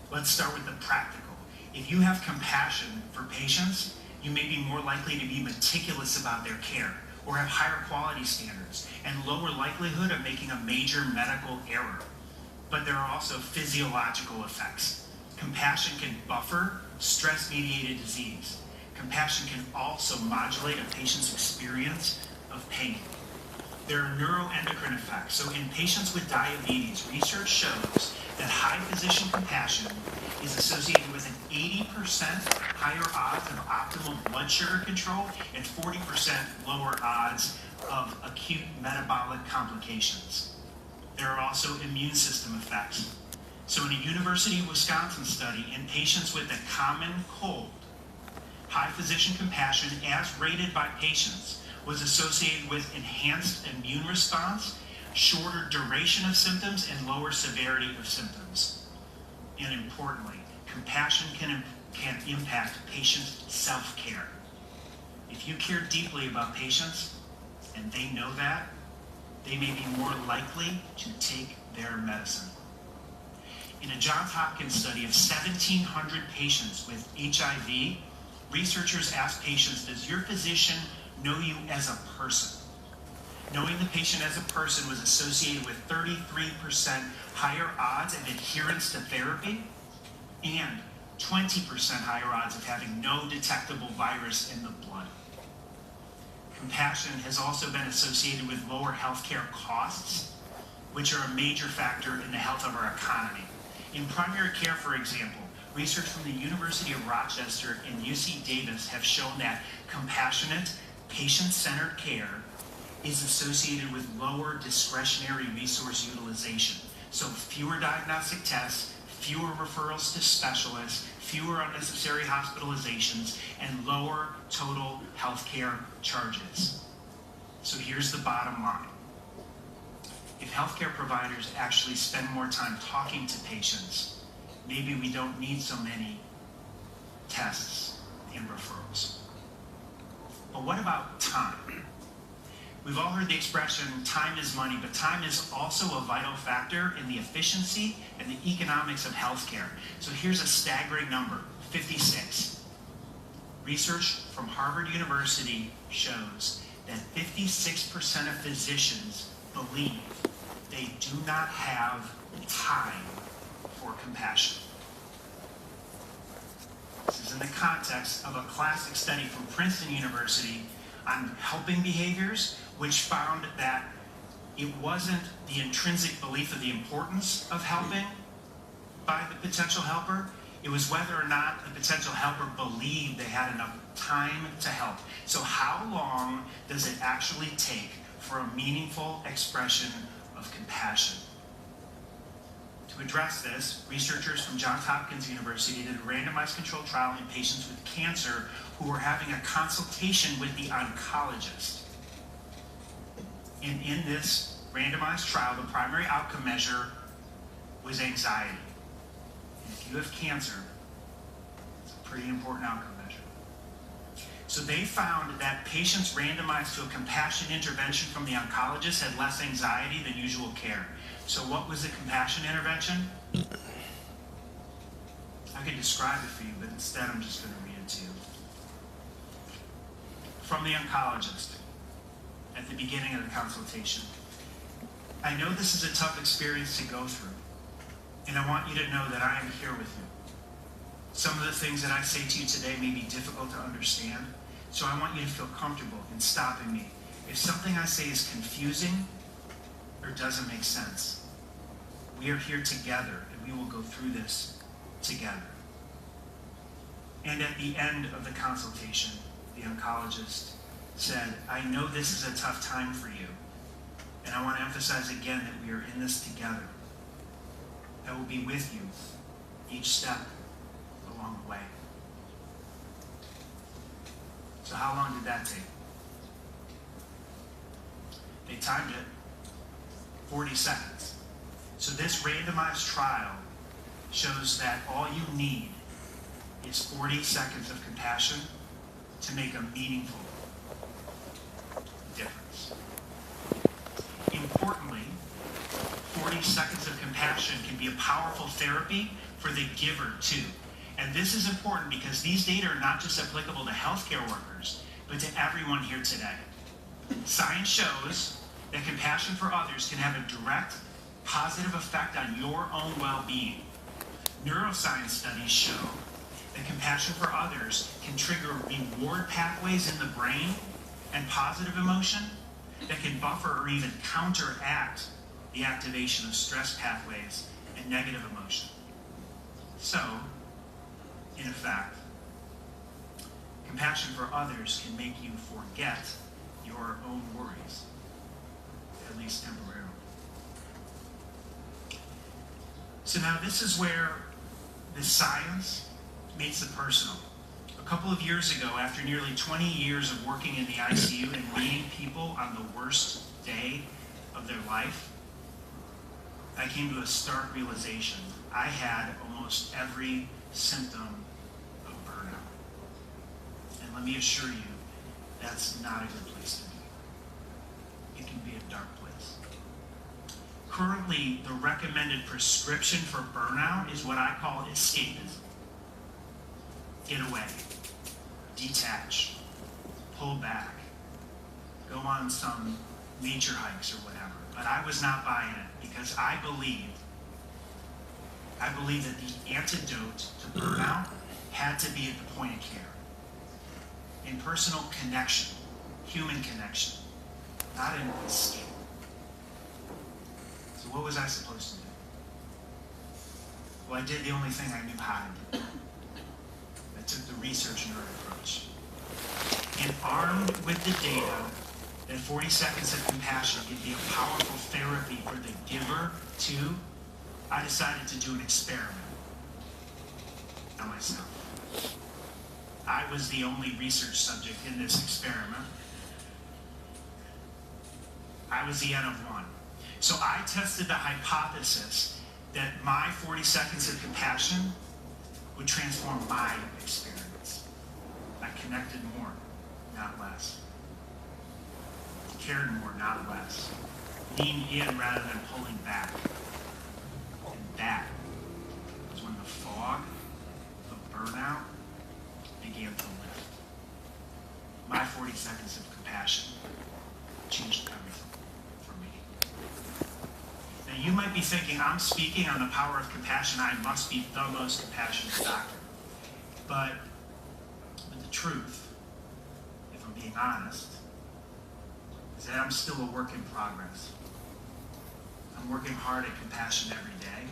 Let's start with the practical. If you have compassion for patients, you may be more likely to be meticulous about their care, or have higher quality standards, and lower likelihood of making a major medical error. But there are also physiological effects. Compassion can buffer stress-mediated disease. Compassion can also modulate a patient's experience of pain. There are neuroendocrine effects. So in patients with diabetes, research shows that high physician compassion is associated with an 80% higher odds of optimal blood sugar control and 40% lower odds of acute metabolic complications. There are also immune system effects. So in a University of Wisconsin study in patients with a common cold, high physician compassion as rated by patients was associated with enhanced immune response, shorter duration of symptoms, and lower severity of symptoms. And importantly, compassion can impact patient self-care. If you care deeply about patients, and they know that, they may be more likely to take their medicine. In a Johns Hopkins study of 1,700 patients with HIV, researchers asked patients, does your physician know you as a person? Knowing the patient as a person was associated with 33% higher odds of adherence to therapy and 20% higher odds of having no detectable virus in the blood. Compassion has also been associated with lower healthcare costs, which are a major factor in the health of our economy. In primary care, for example, research from the University of Rochester and UC Davis have shown that compassionate, patient-centered care is associated with lower discretionary resource utilization. So fewer diagnostic tests, fewer referrals to specialists, fewer unnecessary hospitalizations, and lower total healthcare charges. So here's the bottom line. If healthcare providers actually spend more time talking to patients, maybe we don't need so many tests and referrals. But what about time? We've all heard the expression, time is money, but time is also a vital factor in the efficiency and the economics of healthcare. So here's a staggering number, 56. Research from Harvard University shows that 56% of physicians believe they do not have time for compassion. This is in the context of a classic study from Princeton University on helping behaviors, which found that it wasn't the intrinsic belief of the importance of helping by the potential helper, it was whether or not the potential helper believed they had enough time to help. So how long does it actually take for a meaningful expression of compassion? To address this, researchers from Johns Hopkins University did a randomized controlled trial in patients with cancer who were having a consultation with the oncologist. And in this randomized trial, the primary outcome measure was anxiety. And if you have cancer, it's a pretty important outcome measure. So they found that patients randomized to a compassion intervention from the oncologist had less anxiety than usual care. So what was the compassion intervention? I could describe it for you, but instead I'm just going to read it to you. From the oncologist at the beginning of the consultation. I know this is a tough experience to go through, and I want you to know that I am here with you. Some of the things that I say to you today may be difficult to understand, so I want you to feel comfortable in stopping me. If something I say is confusing or doesn't make sense, we are here together, and we will go through this together. And at the end of the consultation, the oncologist said, I know this is a tough time for you, and I want to emphasize again that we are in this together. I will be with you each step along the way. So how long did that take? They timed it 40 seconds. So this randomized trial shows that all you need is 40 seconds of compassion to make a meaningful difference. Importantly, 40 seconds of compassion can be a powerful therapy for the giver too. And this is important because these data are not just applicable to healthcare workers, but to everyone here today. Science shows that compassion for others can have a direct, positive effect on your own well-being. Neuroscience studies show that compassion for others can trigger reward pathways in the brain and positive emotion that can buffer or even counteract the activation of stress pathways and negative emotion. So, in effect, compassion for others can make you forget your own worries, at least temporarily. So now this is where the science meets the personal. A couple of years ago, after nearly 20 years of working in the ICU and meeting people on the worst day of their life, I came to a stark realization. I had almost every symptom of burnout. And let me assure you, that's not a good place to be. It can be a dark place. Currently, the recommended prescription for burnout is what I call escapism. Get away, detach, pull back, go on some nature hikes or whatever. But I was not buying it because I believed that the antidote to burnout had to be at the point of care. In personal connection, human connection, not in escape. So what was I supposed to do? Well, I did the only thing I knew how to do. I took the research nerd approach. And armed with the data that 40 seconds of compassion can be a powerful therapy for the giver too, I decided to do an experiment on myself. I was the only research subject in this experiment. I was the N of 1. So I tested the hypothesis that my 40 seconds of compassion would transform my experience. I connected more, not less. Cared more, not less. Leaned in rather than pulling back. And that was when the fog of burnout began to lift. My 40 seconds of compassion changed everything for me. Now you might be thinking, I'm speaking on the power of compassion, I must be the most compassionate doctor. But the truth, if I'm being honest, is that I'm still a work in progress. I'm working hard at compassion every day,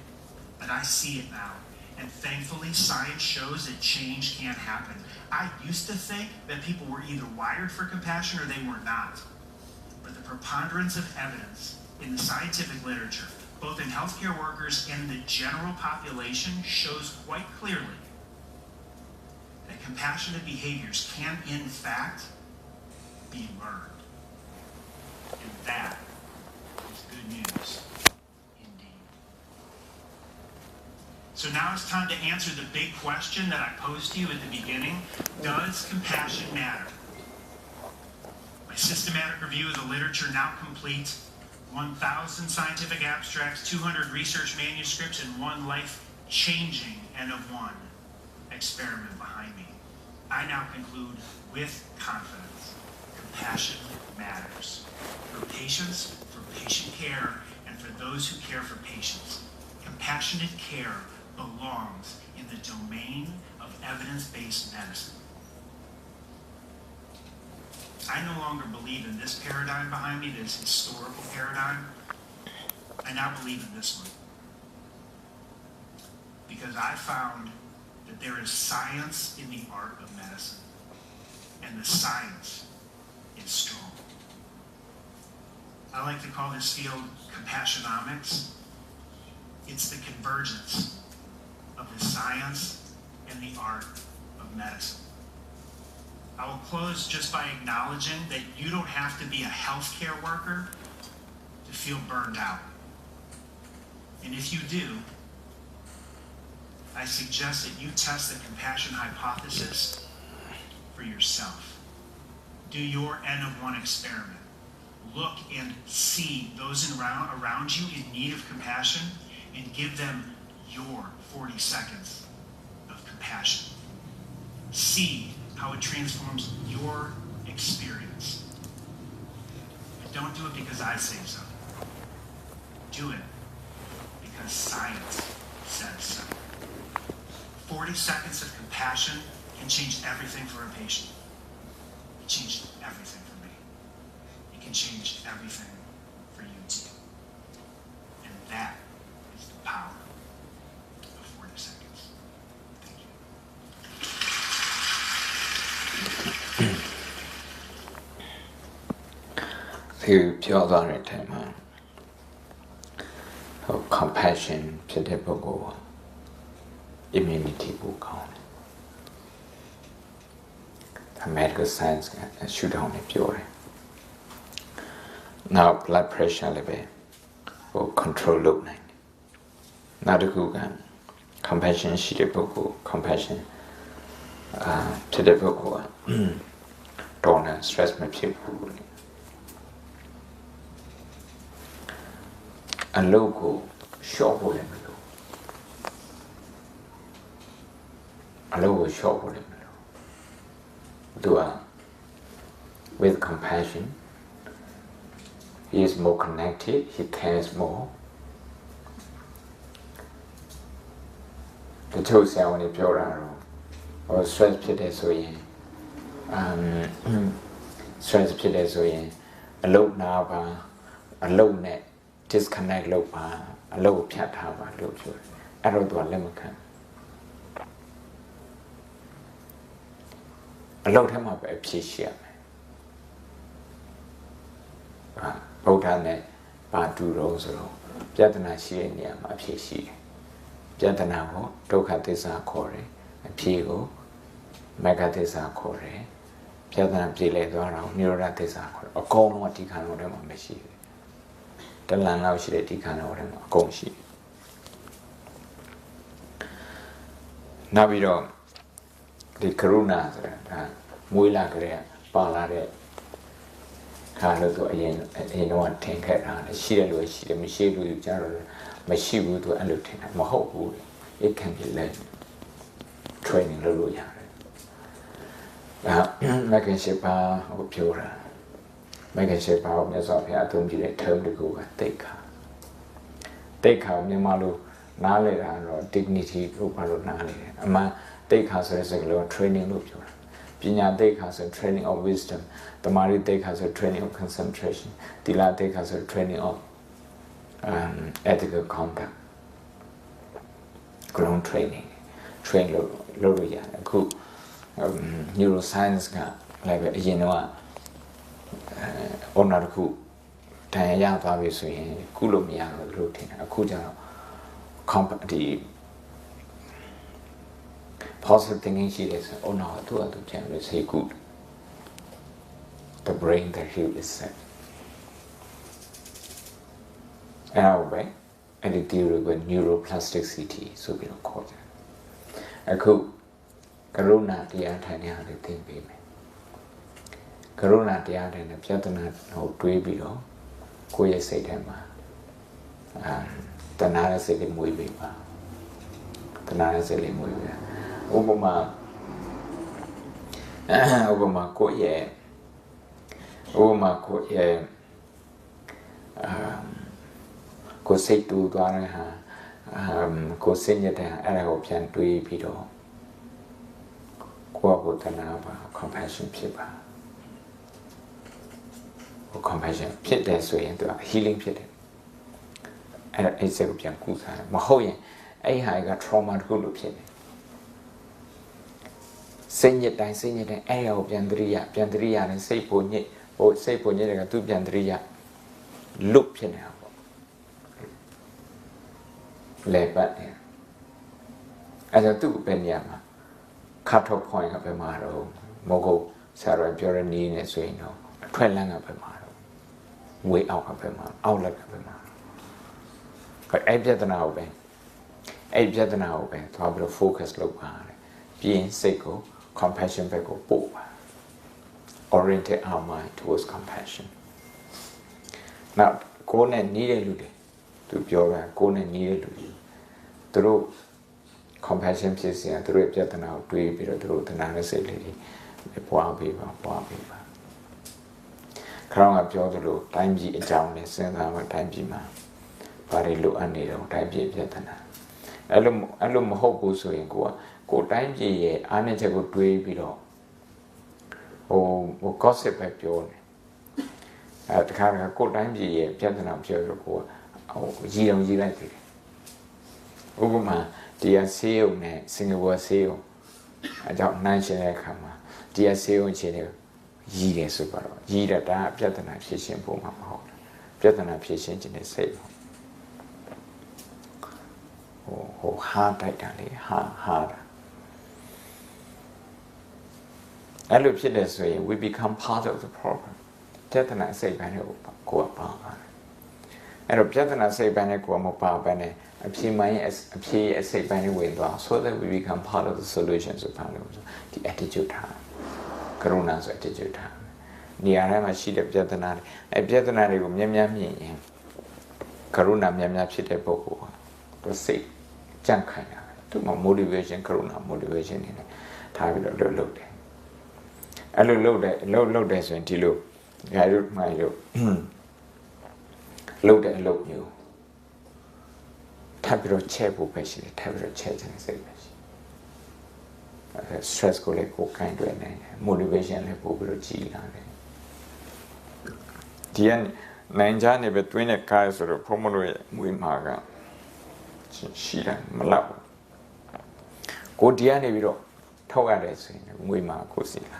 but I see it now. And thankfully, science shows that change can't happen. I used to think that people were either wired for compassion or they were not. But the preponderance of evidence in the scientific literature, both in healthcare workers and the general population, shows quite clearly that compassionate behaviors can, in fact, be learned. And that is good news indeed. So now it's time to answer the big question that I posed to you at the beginning. Does compassion matter? My systematic review of the literature now complete. 1,000 scientific abstracts, 200 research manuscripts, and one life-changing N of 1 experiment behind me. I now conclude with confidence. Compassion matters. For patients, for patient care, and for those who care for patients. Compassionate care belongs in the domain of evidence-based medicine. I no longer believe in this paradigm behind me, this historical paradigm. I now believe in this one. Because I found that there is science in the art of medicine. And the science is strong. I like to call this field compassionomics. It's the convergence of the science and the art of medicine. I will close just by acknowledging that you don't have to be a healthcare worker to feel burned out. And if you do, I suggest that you test the compassion hypothesis for yourself. Do your N of 1 experiment. Look and see those around you in need of compassion and give them your 40 seconds of compassion. See how it transforms your experience. But don't do it because I say so. Do it because science says so. 40 seconds of compassion can change everything for a patient. It changed everything for me. It can change everything for you too. And that is the power of 40 seconds. Thank you. คือပြောသွားတဲ့အချိန်မှာcompassion ဖြစ်တဲ့ပုဂ္ဂိုလ် immunity ကိုကောင်းတယ် medical science ကရှုထောင့်နဲ့ပြောတယ် now blood pressure လည်းပဲ control လုပ်နိုင်တယ် နောက်တစ်ခုက compassion ရှိတဲ့ပုဂ္ဂိုလ် compassion ဖြစ်တဲ့ပုဂ္ဂိုလ်က တော်တော် stress မဖြစ်ဘူး အလုပ်ကိုရှော့ဖို့လည်းမလို အလုပ်ကိုရှော့ဖို့လည်းမလို သူက with compassion he is more connected, he cares more တချို့ဆရာဝန်တွေပြောတာတော့ stress ဖြစ်တယ်ဆိုရင် stress ဖြစ်တယ်ဆိုရင်အလုပ်နာပါအလုပ်နဲ့ disconnect လုပ်ပါအလုပ်ဖြတ်ထားပါလို့ပြောတယ် အဲ့တော့သူကလက်မခံအလောက်ထဲမှာပဲအဖြစ်ရှိရမယ်ဗုဒ္ဓနဲ့ဘာတူတော့ဆိုတော့ပြဿနာရှိတဲ့နေရာမှာအဖြစ်ရှိတယ်ပြဿနာကိုဒုက္ခသစ္စာခေါ်တယ်အဖြစ်ကိုမဂ္ဂသစ္စာခေါ်တယ်ပြဿနာပြေလည်သွားတာကိုနိရောဓသစ္စာခေါ်တယ်အကုန်လုံးဒီခန္ဓာထဲမှာမရှိဘူးတလန်လောက်ရှိတဲ့ဒီခန္ဓာထဲမှာအကုန်ရှိနောက်ပြီးတော့ဒီကရုဏာဆိုတာဒါမွေးလာကြတဲ့ပါလာတဲ့ခါလို့သူအရင်တော့ထင်ခဲ့တာရှိတယ်လို့ရှိတယ်မရှိဘူးကြတော့မရှိဘူးသူအဲ့လိုထင်တာမဟုတ်ဘူး it can be learned training လုပ်လို့ရတယ်ဒါမကင်ရှိပါဟိုပြောတာမကင်ရှိပါကိုမြတ်စွာဘုရားအသုံးပြုတဲ့ term တခုကတိတ်ခါမြန်မာလိုနားလေတာတော့ dignity လို့ဘာလို့နားလေတယ်အမှန်တိတ်ခါဆိုတဲ့စကားလုံး training လို့ပြောတာပညာတိတ်ခါဆို training of wisdom တမာရီတိတ်ခါဆို training of concentration သီလတိတ်ခါဆို training of ethical conduct ကလုံး training train လို့ရတယ်အခု neuroscience ကလည်းပဲအရင်တော့honor တခုတန်ရသွားပြီဆိုရင်ကုလို့မရဘူးလို့ထင်တယ်အခုကျတော့ positive thinking ရှိတယ်ဆို honor သူ့အတူပြန်လို့ say good the brain that heal itself အဲ့ဒါပဲအဲ့ဒီ theory က neuroplasticity ဆိုပြီးတော့ခေါ်တယ်အခုကရုဏာတရားထိုင်နေရတယ်သင်ပေးမယ်ကရုဏာတရားထိုင်နေပြဿနာဟိုတွေးပြီးတော့ကိုယ့်ရဲ့စိတ်ထဲမှာတဏှာရဲ့စိတ်လေးမွေးပေးပါတဏှာရဲ့စိတ်လေးမွေးပေးဥပမာကိုယ့်ရဲ့ကိုယ်စိတ်တူသွားတဲ့ဟာကိုယ်စိတ်ညစ်တဲ့ဟာအဲ့ဒါကိုပြန်တွေးပြီးတော့ကိုယ့်ကိုယ်တဏှာပါ compassion ဖြစ်ပါ compassion ဖြစ်တယ်ဆိုရင်သူက healing ဖြစ်တယ်အဲ့စိတ်ကိုပြန်ကုစားတယ်မဟုတ်ရင်အဲ့ဟာက trauma တခုလို့ဖြစ်တယ်စိတ်ညစ်တိုင်းအဲ့ဒါကိုပြန်သတိရရင်စိတ်ပုံညစ်တယ်ကသူပြန်သတိရလွတ်ဖြစ်နေတာပေါ့လဲပတ်နေအဲ့ဒါသူ့ပဲနေရာမှာ cut off point ကပဲမှာတော့မဟုတ်ဆရာတော်ပြောတဲ့နည်းနဲ့ဆိုရင်တော့အထွက်လမ်းကပဲမှာတော့ way out ကပဲမှာ outlet ကပဲမှာအဲ့ပြဿနာကိုပဲသွားပြီးတော့ focus လုပ်ပါတယ်ပြီးရင်စိတ်ကို compassion ဘက်ကိုပို့ပါ orientate our mind towards compassion now ကိုယ်နဲ့နီးတဲ့လူတွေသူပြောတာကိုယ်နဲ့နီးတဲ့လူတွေသူတို့ compassion ဖြစ်စီရင်သူတို့ပြဿနာကိုတွေးပြီးတော့သူတို့တဏှာနဲ့စိတ်လေးတွေပွားပေးပါခေါင်းကပြောသလိုတိုင်းပြည်အကြောင်းနဲ့စဉ်းစားမှတိုင်းပြည်မှာဘာတွေလိုအပ်နေတော့တိုင်းပြည်ပြဿနာအဲ့လိုမဟုတ်ဘူးဆိုရင်ကိုတိုင်းပြည်ရဲ့အားနည်းချက်ကိုတွေးပြီးတော့ဟို gossip ပဲပြောနေတခါကိုတိုင်းပြည်ရဲ့ပြဿနာပြောလို့ဟိုကြီးလိုက်ပြီဥပမာတရားဆေးုံနဲ့စင်ကာပူဆေးုံအကြောင်းနိုင်ရှင်တဲ့အခါမှာတရားဆေးုံချင်းတွေကြီးတယ်ဆိုတော့ကြီးတာဒါပြဿနာဖြေရှင်းဖို့မှာမဟုတ်ဘူးပြဿနာဖြေရှင်းခြင်းနဲ့စိတ်ဟိုဟာတိုက်တာလေဟာတာအဲ့လိုဖြစ်တယ်ဆိုရင် we become part of the problem ပြဿနာစိတ်ပိုင်းကိုကိုယ်ပါပါတယ်အဲ့တော့ပြဿနာစိတ်ပိုင်းနဲ့ကိုယ်မပါဘဲနဲ့အဖြေစိတ်ပိုင်းနဲ့ဝင်သွား so that we become part of the solution ဆိုပါလို့ဒီ attitude ထားကရုဏာဆို attitude ထားနေရာထဲမှာရှိတဲ့ပြဿနာတွေအဲ့ပြဿနာတွေကိုမြင်ရင်ကရုဏာများဖြစ်တဲ့ပုဂ္ဂိုလ်သူစိတ်ကြံ့ခိုင်တာသူမှာ motivation ကရုဏာ motivation နေတယ်ထားပြီးတော့လုပ်တယ်အဲ့လိုလုပ်တယ်ဆိုရင်ဒီလိုငါတို့မှလို့လုပ်တဲ့အလုပ်မျိုးထပ်ပြီးတော့ချက်ဖို့ပဲရှိတယ်ထပ်ပြီးတော့ချက်ခြင်းစိတ်ပဲရှိတယ် stress ကိုလည်းကိုကိုင်းတွယ်နေတယ် motivation လည်းပို့ပြီးတော့ကြီးလာတယ်ဒီနိုင်ကြနေပဲတွင်းတဲ့ကားဆိုတော့ဖုံးမလို့ရဲ့မွေးမှာက ရှိတယ်မလောက်ကိုတရားနေပြီးတော့ထောက်ရတယ်ဆိုရင်ငွေမှာကိုစီလာ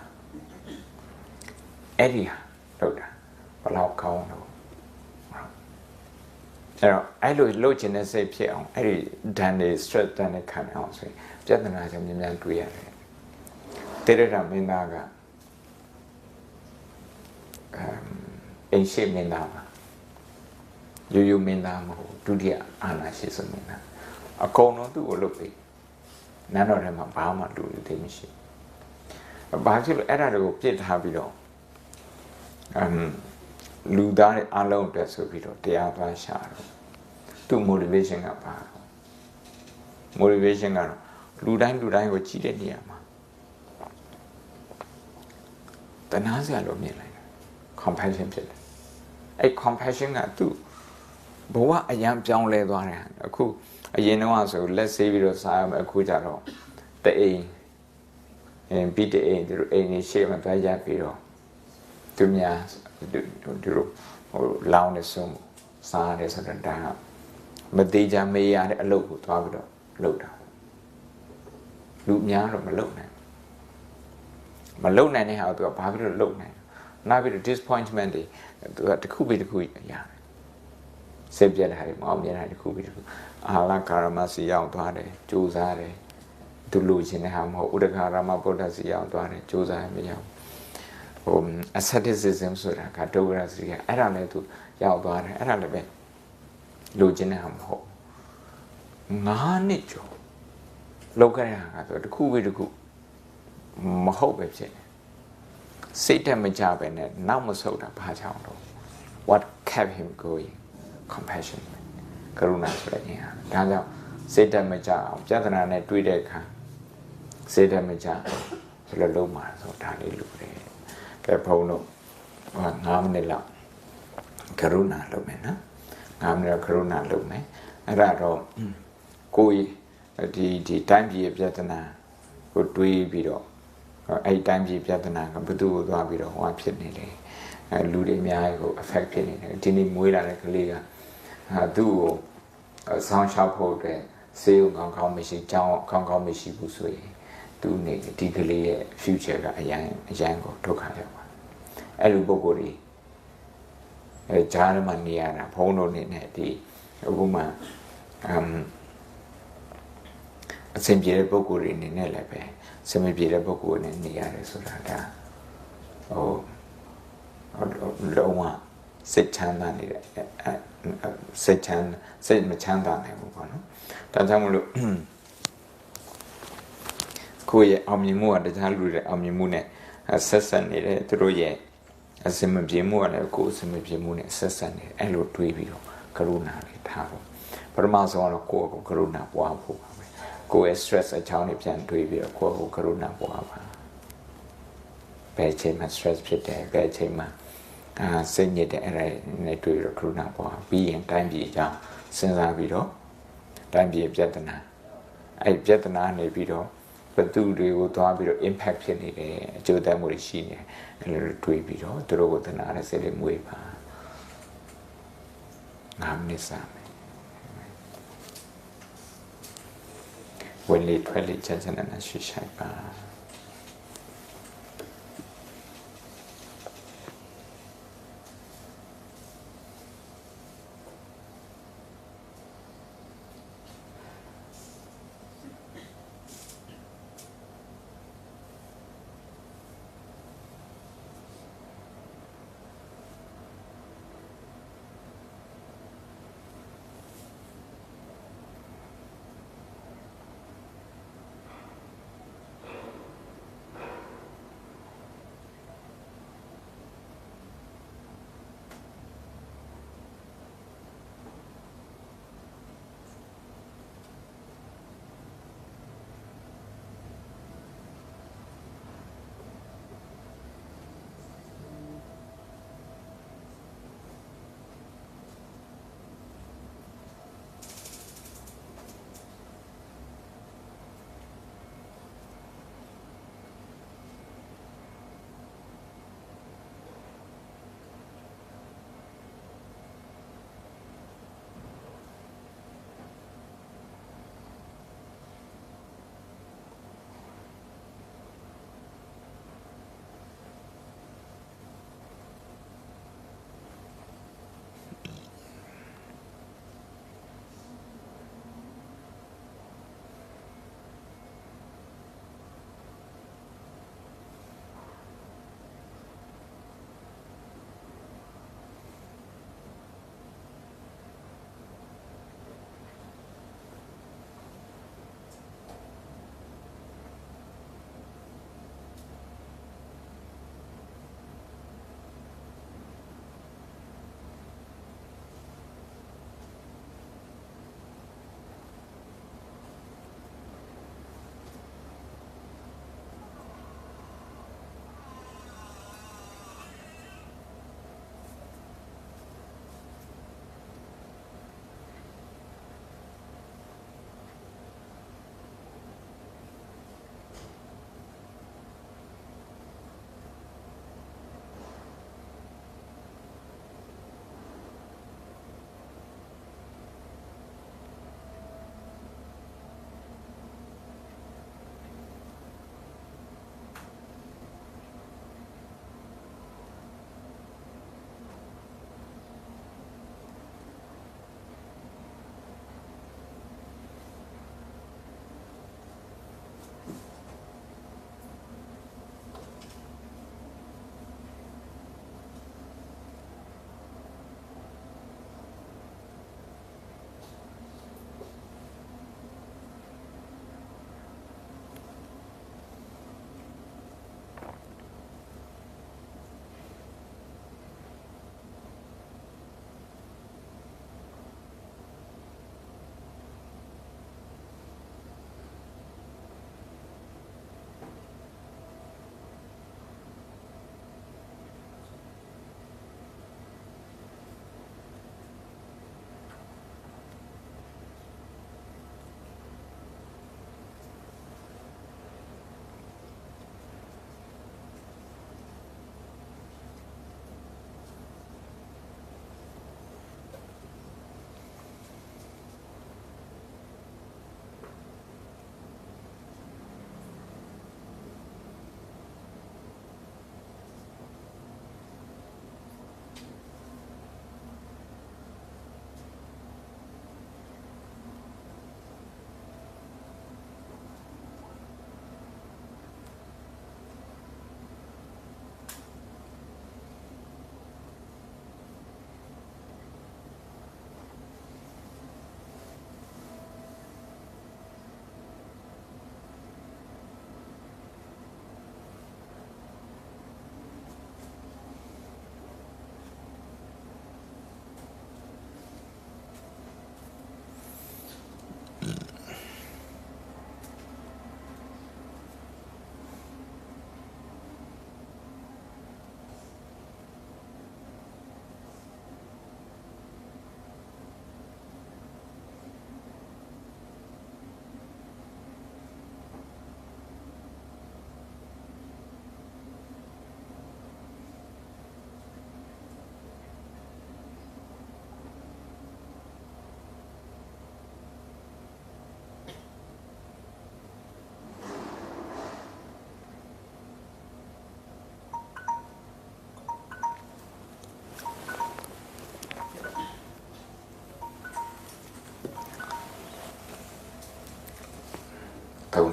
အဲ့ဒီဟာလောက်တာဘလောက်ကောင်းတော့အဲ့တော့အဲ့လိုလှုပ်ချင်တဲ့စိတ်ဖြစ်အောင်အဲ့ဒီဒဏ်တွေ stress ဒဏ်တွေခံအောင်ဆိုရင်ပြဿနာကြောင့်များများတွေ့ရတယ်တေရတာမင်းသားကအိမ်ရှိမင်းသားပါရိုးမင်းသားမဟုတ်ဒုတိယအာဏာရှိဆုံးမင်းသားအကုန်လုံးသူ့ကိုလုပ်ပြီးနန်းတော်ထဲမှာဘာမှတူတူမရှိဘာဖြစ်လို့အဲ့ဒါတွေကိုပြစ်ထားပြီးတော့လူသားတွေအလုံးတက်ဆိုပြီးတော့တရားသွားရှာတော့သူ့ motivation ကပါတော့ motivation ကတော့လူတိုင်းကိုကြည့်တဲ့နေရာမှာတနာစရာလို့မြင်လိုက်တယ် compassion ဖြစ်တယ်အဲ့ compassion ကသူ့ဘဝအရန်ပြောင်းလဲသွားတယ်အခုအရင်တော့ဆိုလက်ဆေးပြီးတော့စားရမယ်အခုကျတော့တအိမ်ပြီးတအိမ်သူအိမ်နေရှေ့မှာသွားရပြီးတော့သူများသူဟိုလောင်းနေဆုံးစားရတယ်ဆိုတော့ဒါမသေးချာမေးရတဲ့အလုပ်ကိုသွားပြီးတော့လုပ်တာလူများတော့မလုပ်နိုင်တဲ့ဟာကိုသူကဘာဖြစ်လို့လုပ်နိုင်နောက်ပြီးတော့ disappointment တွေသူကတစ်ခုပြီးတစ်ခုရတယ်စိတ်ပြတ်တာတွေမအောင်မြင်တာတစ်ခုပြီးတစ်ခုအာလကာရမစီရောက်သွားတယ်ကြိုးစားတယ်သူလူချင်းတဲ့ဟာမဟုတ်ဥဒကရမဗုဒ္ဓစီရောက်သွားတယ်ကြိုးစားမရဘူးဟို asceticism ဆိုတာကဒုက္ခရစီကအဲ့ဒါလည်းသူရောက်သွားတယ်အဲ့ဒါလည်းပဲလူချင်းတဲ့ဟာမဟုတ်9 နှစ်ကျော်လောက်ခဲ့တဲ့ဟာကတော့တစ်ခုပြီးတစ်ခုမဟုတ်ပဲဖြစ်တယ်စိတ်တက်မကြပဲနဲ့နောက်မဆုတ်တာဘာကြောင့်တော့ what kept him going compassion ကရုဏာဆိုတဲ့ဉာဏ်ဒါကြောင့်စိတ်တက်မကြအောင်ပြဿနာနဲ့တွေ့တဲ့အခါစိတ်တက်မကြဘယ်လိုလုပ်မှာဆိုဒါလေးလူတယ်ကဲဘုံတို့9မိနစ်လောက်ကရုဏာလုပ်မယ်နော်9မိနစ်ကရုဏာလုပ်မယ်အဲ့ဒါတော့ကိုယ်ဒီတိုင်းပြည်ပြဿနာကိုတွေးပြီးတော့အဲ့တိုင်းပြည်ပြဿနာကဘယ်သူ့ကိုသွားပြီးတော့ဟောဖြစ်နေလဲလူတွေအများကြီးကို affect ဖြစ်နေတယ်ဒီနေ့မွေးလာတဲ့ကလေးကသူ့ကိုဆောင်းလျှောက်ဖို့အတွက်စေုံကောင်းမရှိကြောင်းကောင်းမရှိဘူးဆိုရင်သူနေဒီကလေးရဲ့ future ကအရန်ကိုဒုက္ခရောက်ပါအဲ့လိုပုံကိုယ်ကြီးဂျားမှာနေရတာဘုန်းတော်နေနဲ့ဒီအခုမှအဆင်ပြေတဲ့ပုံကိုယ်ကြီးနေနဲ့လည်းပဲအဆင်မပြေတဲ့ပုံကိုယ်နဲ့နေရတယ်ဆိုတာဒါလုံးဝစိတ်ချမ်းသာနေတဲ့စိတ်မချမ်းသာနိုင်ဘူးပေါ့နော်ဒါကြောင့်မလို့ကိုယ့်ရဲ့အောင်မြင်မှုကတခြားလူတွေအောင်မြင်မှုနဲ့ဆက်ဆက်နေတယ်သူတို့ရဲ့အစမပြေမှုကလည်းကိုယ်အစမပြေမှုနဲ့ဆက်ဆက်နေတယ်အဲ့လိုတွေးပြီးတော့ကရုဏာလေးထားဖို့ပထမဆုံးတော့ကိုယ့်ကိုကရုဏာပွားဖို့ပါပဲကိုယ့်ရဲ့ stress အချောင်းတွေပြန်တွေးပြီးတော့ကိုယ့်ကိုကရုဏာပွားပါဘယ်ချိန်မှာ stress ဖြစ်တယ်ဘယ်ချိန်မှာစိတ်ညစ်တဲ့အဲ့ဒါနဲ့တွေ့ရကရုဏာပွားပြီးရင်တိုင်းပြည်အကြောင်းစဉ်းစားပြီးတော့တိုင်းပြည်ပြဿနာအဲ့ပြဿနာနေပြီးတော့ဘသူတွေကိုသွားပြီးတော့ impact ဖြစ်နေတယ်အကျိုးသက်မှုတွေရှိနေတယ်အဲ့လိုတွေးပြီးတော့သူတို့ကိုသနာရစိတ်တွေမွေးပါ9 မိနစ်စာမယ်ဝင်လေထွက်လေချမ်းချမ်းနဲ့ရှိရှိပါ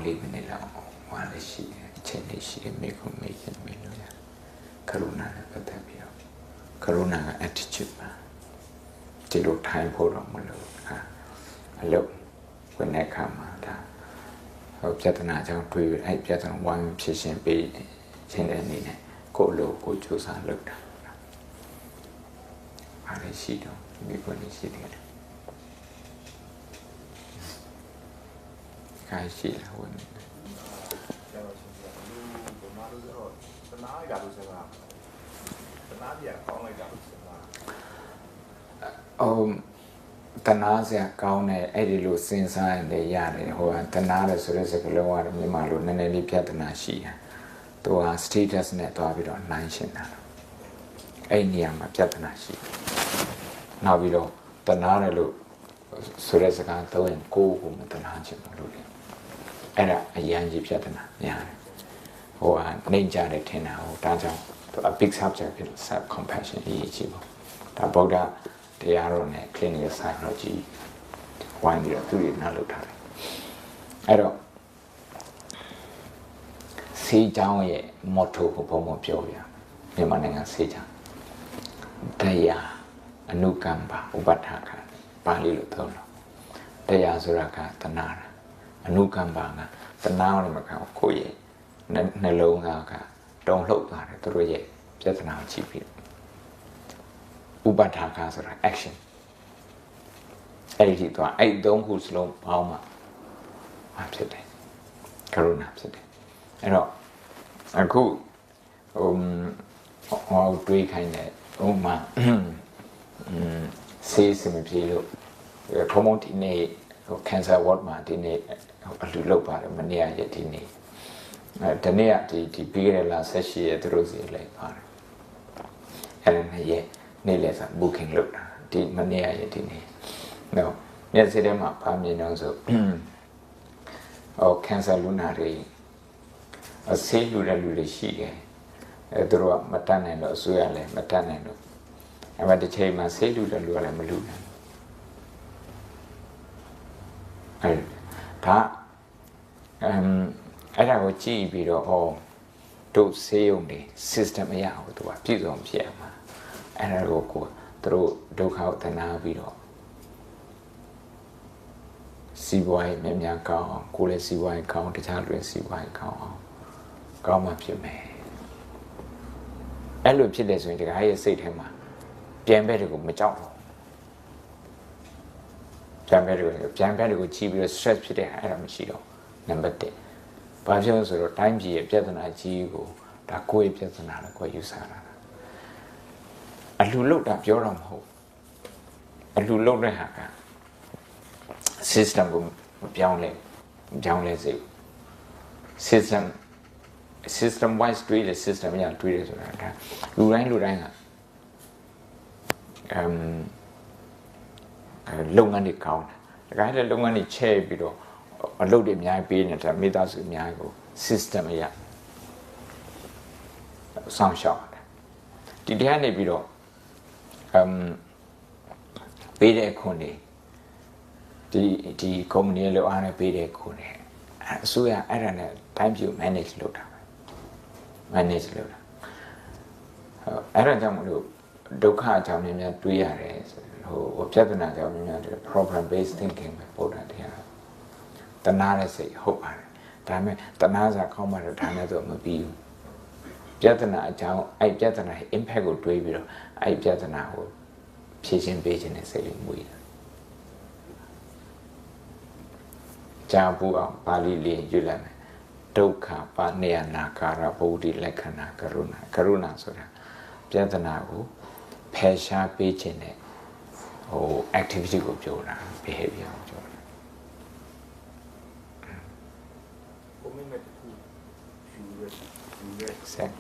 4 minutesလောက်ဟောလည်းရှိတယ်အချိန်လေးရှိတယ်မေးခွန်းမေးခြင်းမေးလို့ရကရုဏာနဲ့ပတ်သက်ပြီးတော့ကရုဏာက attitude ပါဒီလိုထိုင်ဖို့တော့မလို့အလုပ်ဝင်တဲ့အခါမှာဒါဟိုပြဿနာကြောင့်တွေ့ရအဲ့ပြဿနာဝိုင်းဖြေရှင်းပေးခြင်းတဲ့အနေနဲ့ကိုယ့်လိုကိုကြိုးစားလုပ်တာအားရရှိတော့ဒီကိုနေရှိတယ်ခိုင်းရှိလာဝင်ကျတော့ရှင်ပြလူဘာလို့ဆိုတော့တနားရလို့ဆိုတာတနားပြကောင်းလိုက်တာလို့ဆိုတာတနာစရာကောင်းတဲ့အဲ့ဒီလိုစဉ်းစားရင်ရတယ်ဟိုကတနာတယ်ဆိုတဲ့စကားလုံးကမြန်မာလိုနည်းနည်းလေးပြဿနာရှိတယ်သူက status နဲ့တွားပြီးတော့နိုင်ရှင်းတာအဲ့နေရာမှာပြဿနာရှိတယ်နောက်ပြီးတော့တနာတယ်လို့ဆိုတဲ့စကားသုံးရင်ကိုယ်ကိုမတနာချင်ဘူးလို့လေအဲ့ဒါအရန်ကြီးပြဿနာများတယ်ဟိုကနေကြတယ်ထင်တာဟိုဒါကြောင့်သူ a big subject ဖြစ် self compassion အရေးကြီးပေါ့ဒါဗုဒ္ဓတရားတော်နဲ့ clinical psychology ဝိုင်းပြီးတော့သူတွေနားလုပ်ထားတယ်အဲ့တော့ဆေးကြောင်းရဲ့ motto ကိုဘုံဘပြောပြမြန်မာနိုင်ငံဆေးကြောင်းတရားအနုကမ္ပဥပဋ္ဌာကပါဠိလိုသုံးတော့တရားဆိုတာကတဏှာအနုကမ္ပကတဏှာနဲ့မကောက်ကိုယ့်ရဲ့နှလုံးသားကတုံ့လှုပ်သွားတယ်သူတို့ရဲ့ပြဿနာကိုကြည့်ပြီးဥပဋ္ဌာကဆိုတာ action အဲ့ဒီတော့အဲ့သုံးခုစလုံးပေါင်းမှဖြစ်တယ်ကရုဏာဖြစ်တယ်အဲ့တော့အခုဟိုတွေးခိုင်းတယ်ဥမာဆေးစမပြေလို့ထုံးမဒီနေ့ဟို cancer ward မှာဒီနေ့အလူလောက်ပါတယ်မနေ့ရက်ဒီနေ့ဒီနေ့ကဒီပြီးခဲ့တဲ့လ18ရက်သူတို့စီလိုက်ပါတယ်အဲ့ဒါနဲ့နေ့လည်စာ booking လုပ်တာဒီမနေ့ရက်ဒီနေ့တော့မျက်စိထဲမှာဗာမြင်တော့ဆိုcancer လူနာတွေအဆေးလူတဲ့လူတွေရှိတယ်အဲသူတို့ကမတတ်နိုင်တော့အစိုးရလည်းမတတ်နိုင်တော့အဲ့မှာတစ်ချိန်မှာဆေးလူတဲ့လူကလည်းမလူနိုင်အဲ့ဒါအဲ့ဒါကိုကြည့်ပြီးတော့တို့ဆေးရုံတွေ system အရအောင်သူကပြည့်စုံဖြစ်အောင်အဲ့ဒါကိုသူတို့ဒုက္ခကိုတနာပြီးတော့စီးပွားရေးများများကောင်းအောင်ကိုယ်လည်းစီးပွားရေးကောင်းတခြားလူလည်းစီးပွားရေးကောင်းအောင်ကောင်းမှဖြစ်မယ်အဲ့လိုဖြစ်တယ်ဆိုရင်ဒီကရဲ့စိတ်ထဲမှာပြန်ဘက်တွေကိုမကြောက်ဘူးပြန်ဘက်တွေကိုကြည့်ပြီးတော့ stress ဖြစ်တဲ့အဲ့ဒါမရှိတော့နံပါတ်1ဘာဖြစ်လို့ဆိုတော့တိုင်းပြည်ရဲ့ပြဿနာကြီးကိုဒါကိုယ့်ရဲ့ပြဿနာလို့ကိုယ်ယူဆတာအလှလုတ်တာပြောတော့မဟုတ်အလှလုတ်တဲ့ဟာက system ကိုပြောင်းလဲစေ system wise တွေးတဲ့ system ရတွေးတယ်ဆိုတာဒါလူတိုင်းကလုပ်ငန်းတွေကောင်းတယ်ဒါကလည်းလုပ်ငန်းတွေချဲ့ပြီးတော့အလုပ်တွေအများကြီးပေးနေတာမိသားစုအများကြီးကို system ရဆောင်ရှောက်တယ်ဒီတရားနေပြီးတော့ပေးတဲ့ခွန်တွေဒီ company လောက်အားနဲ့ပေးတဲ့ခွန်တွေအစိုးရအဲ့ဒါနဲ့တိုင်းပြည် manage လုပ်တာmanage လုပ်တာအဲ့ဒါကြောင့်မလို့ဒုက္ခအကြောင်းများများတွေးရတယ်ဟိုပြဿနာအကြောင်းများများ problem based thinking ပဲပို့တာတရားတနာတဲ့စိတ်ဟုတ်ပါတယ်ဒါပေမဲ့တနာစားကောင်းမှတော့ဒါနဲ့တော့မပြီးဘူးပြဿနာအကြောင်းအဲ့ပြဿနာရဲ့ impact ကိုတွေးပြီးတော့အဲ့ပြဿနာကိုဖြေရှင်းပေးခြင်းနဲ့စိတ်လေးမွေးတယ်ကြာဘူးအောင်ပါဠိလေးရွတ်လိုက်မယ်ဒုက္ခပါနေယနာကာရဗုဒ္ဓလက္ခဏာကရုဏာဆိုတာပြဿနာကိုဖယ်ရှားပေးခြင်းနဲ့ဟို activity ကိုပြောတာ behavior ကိုပြောတာ commitment to exact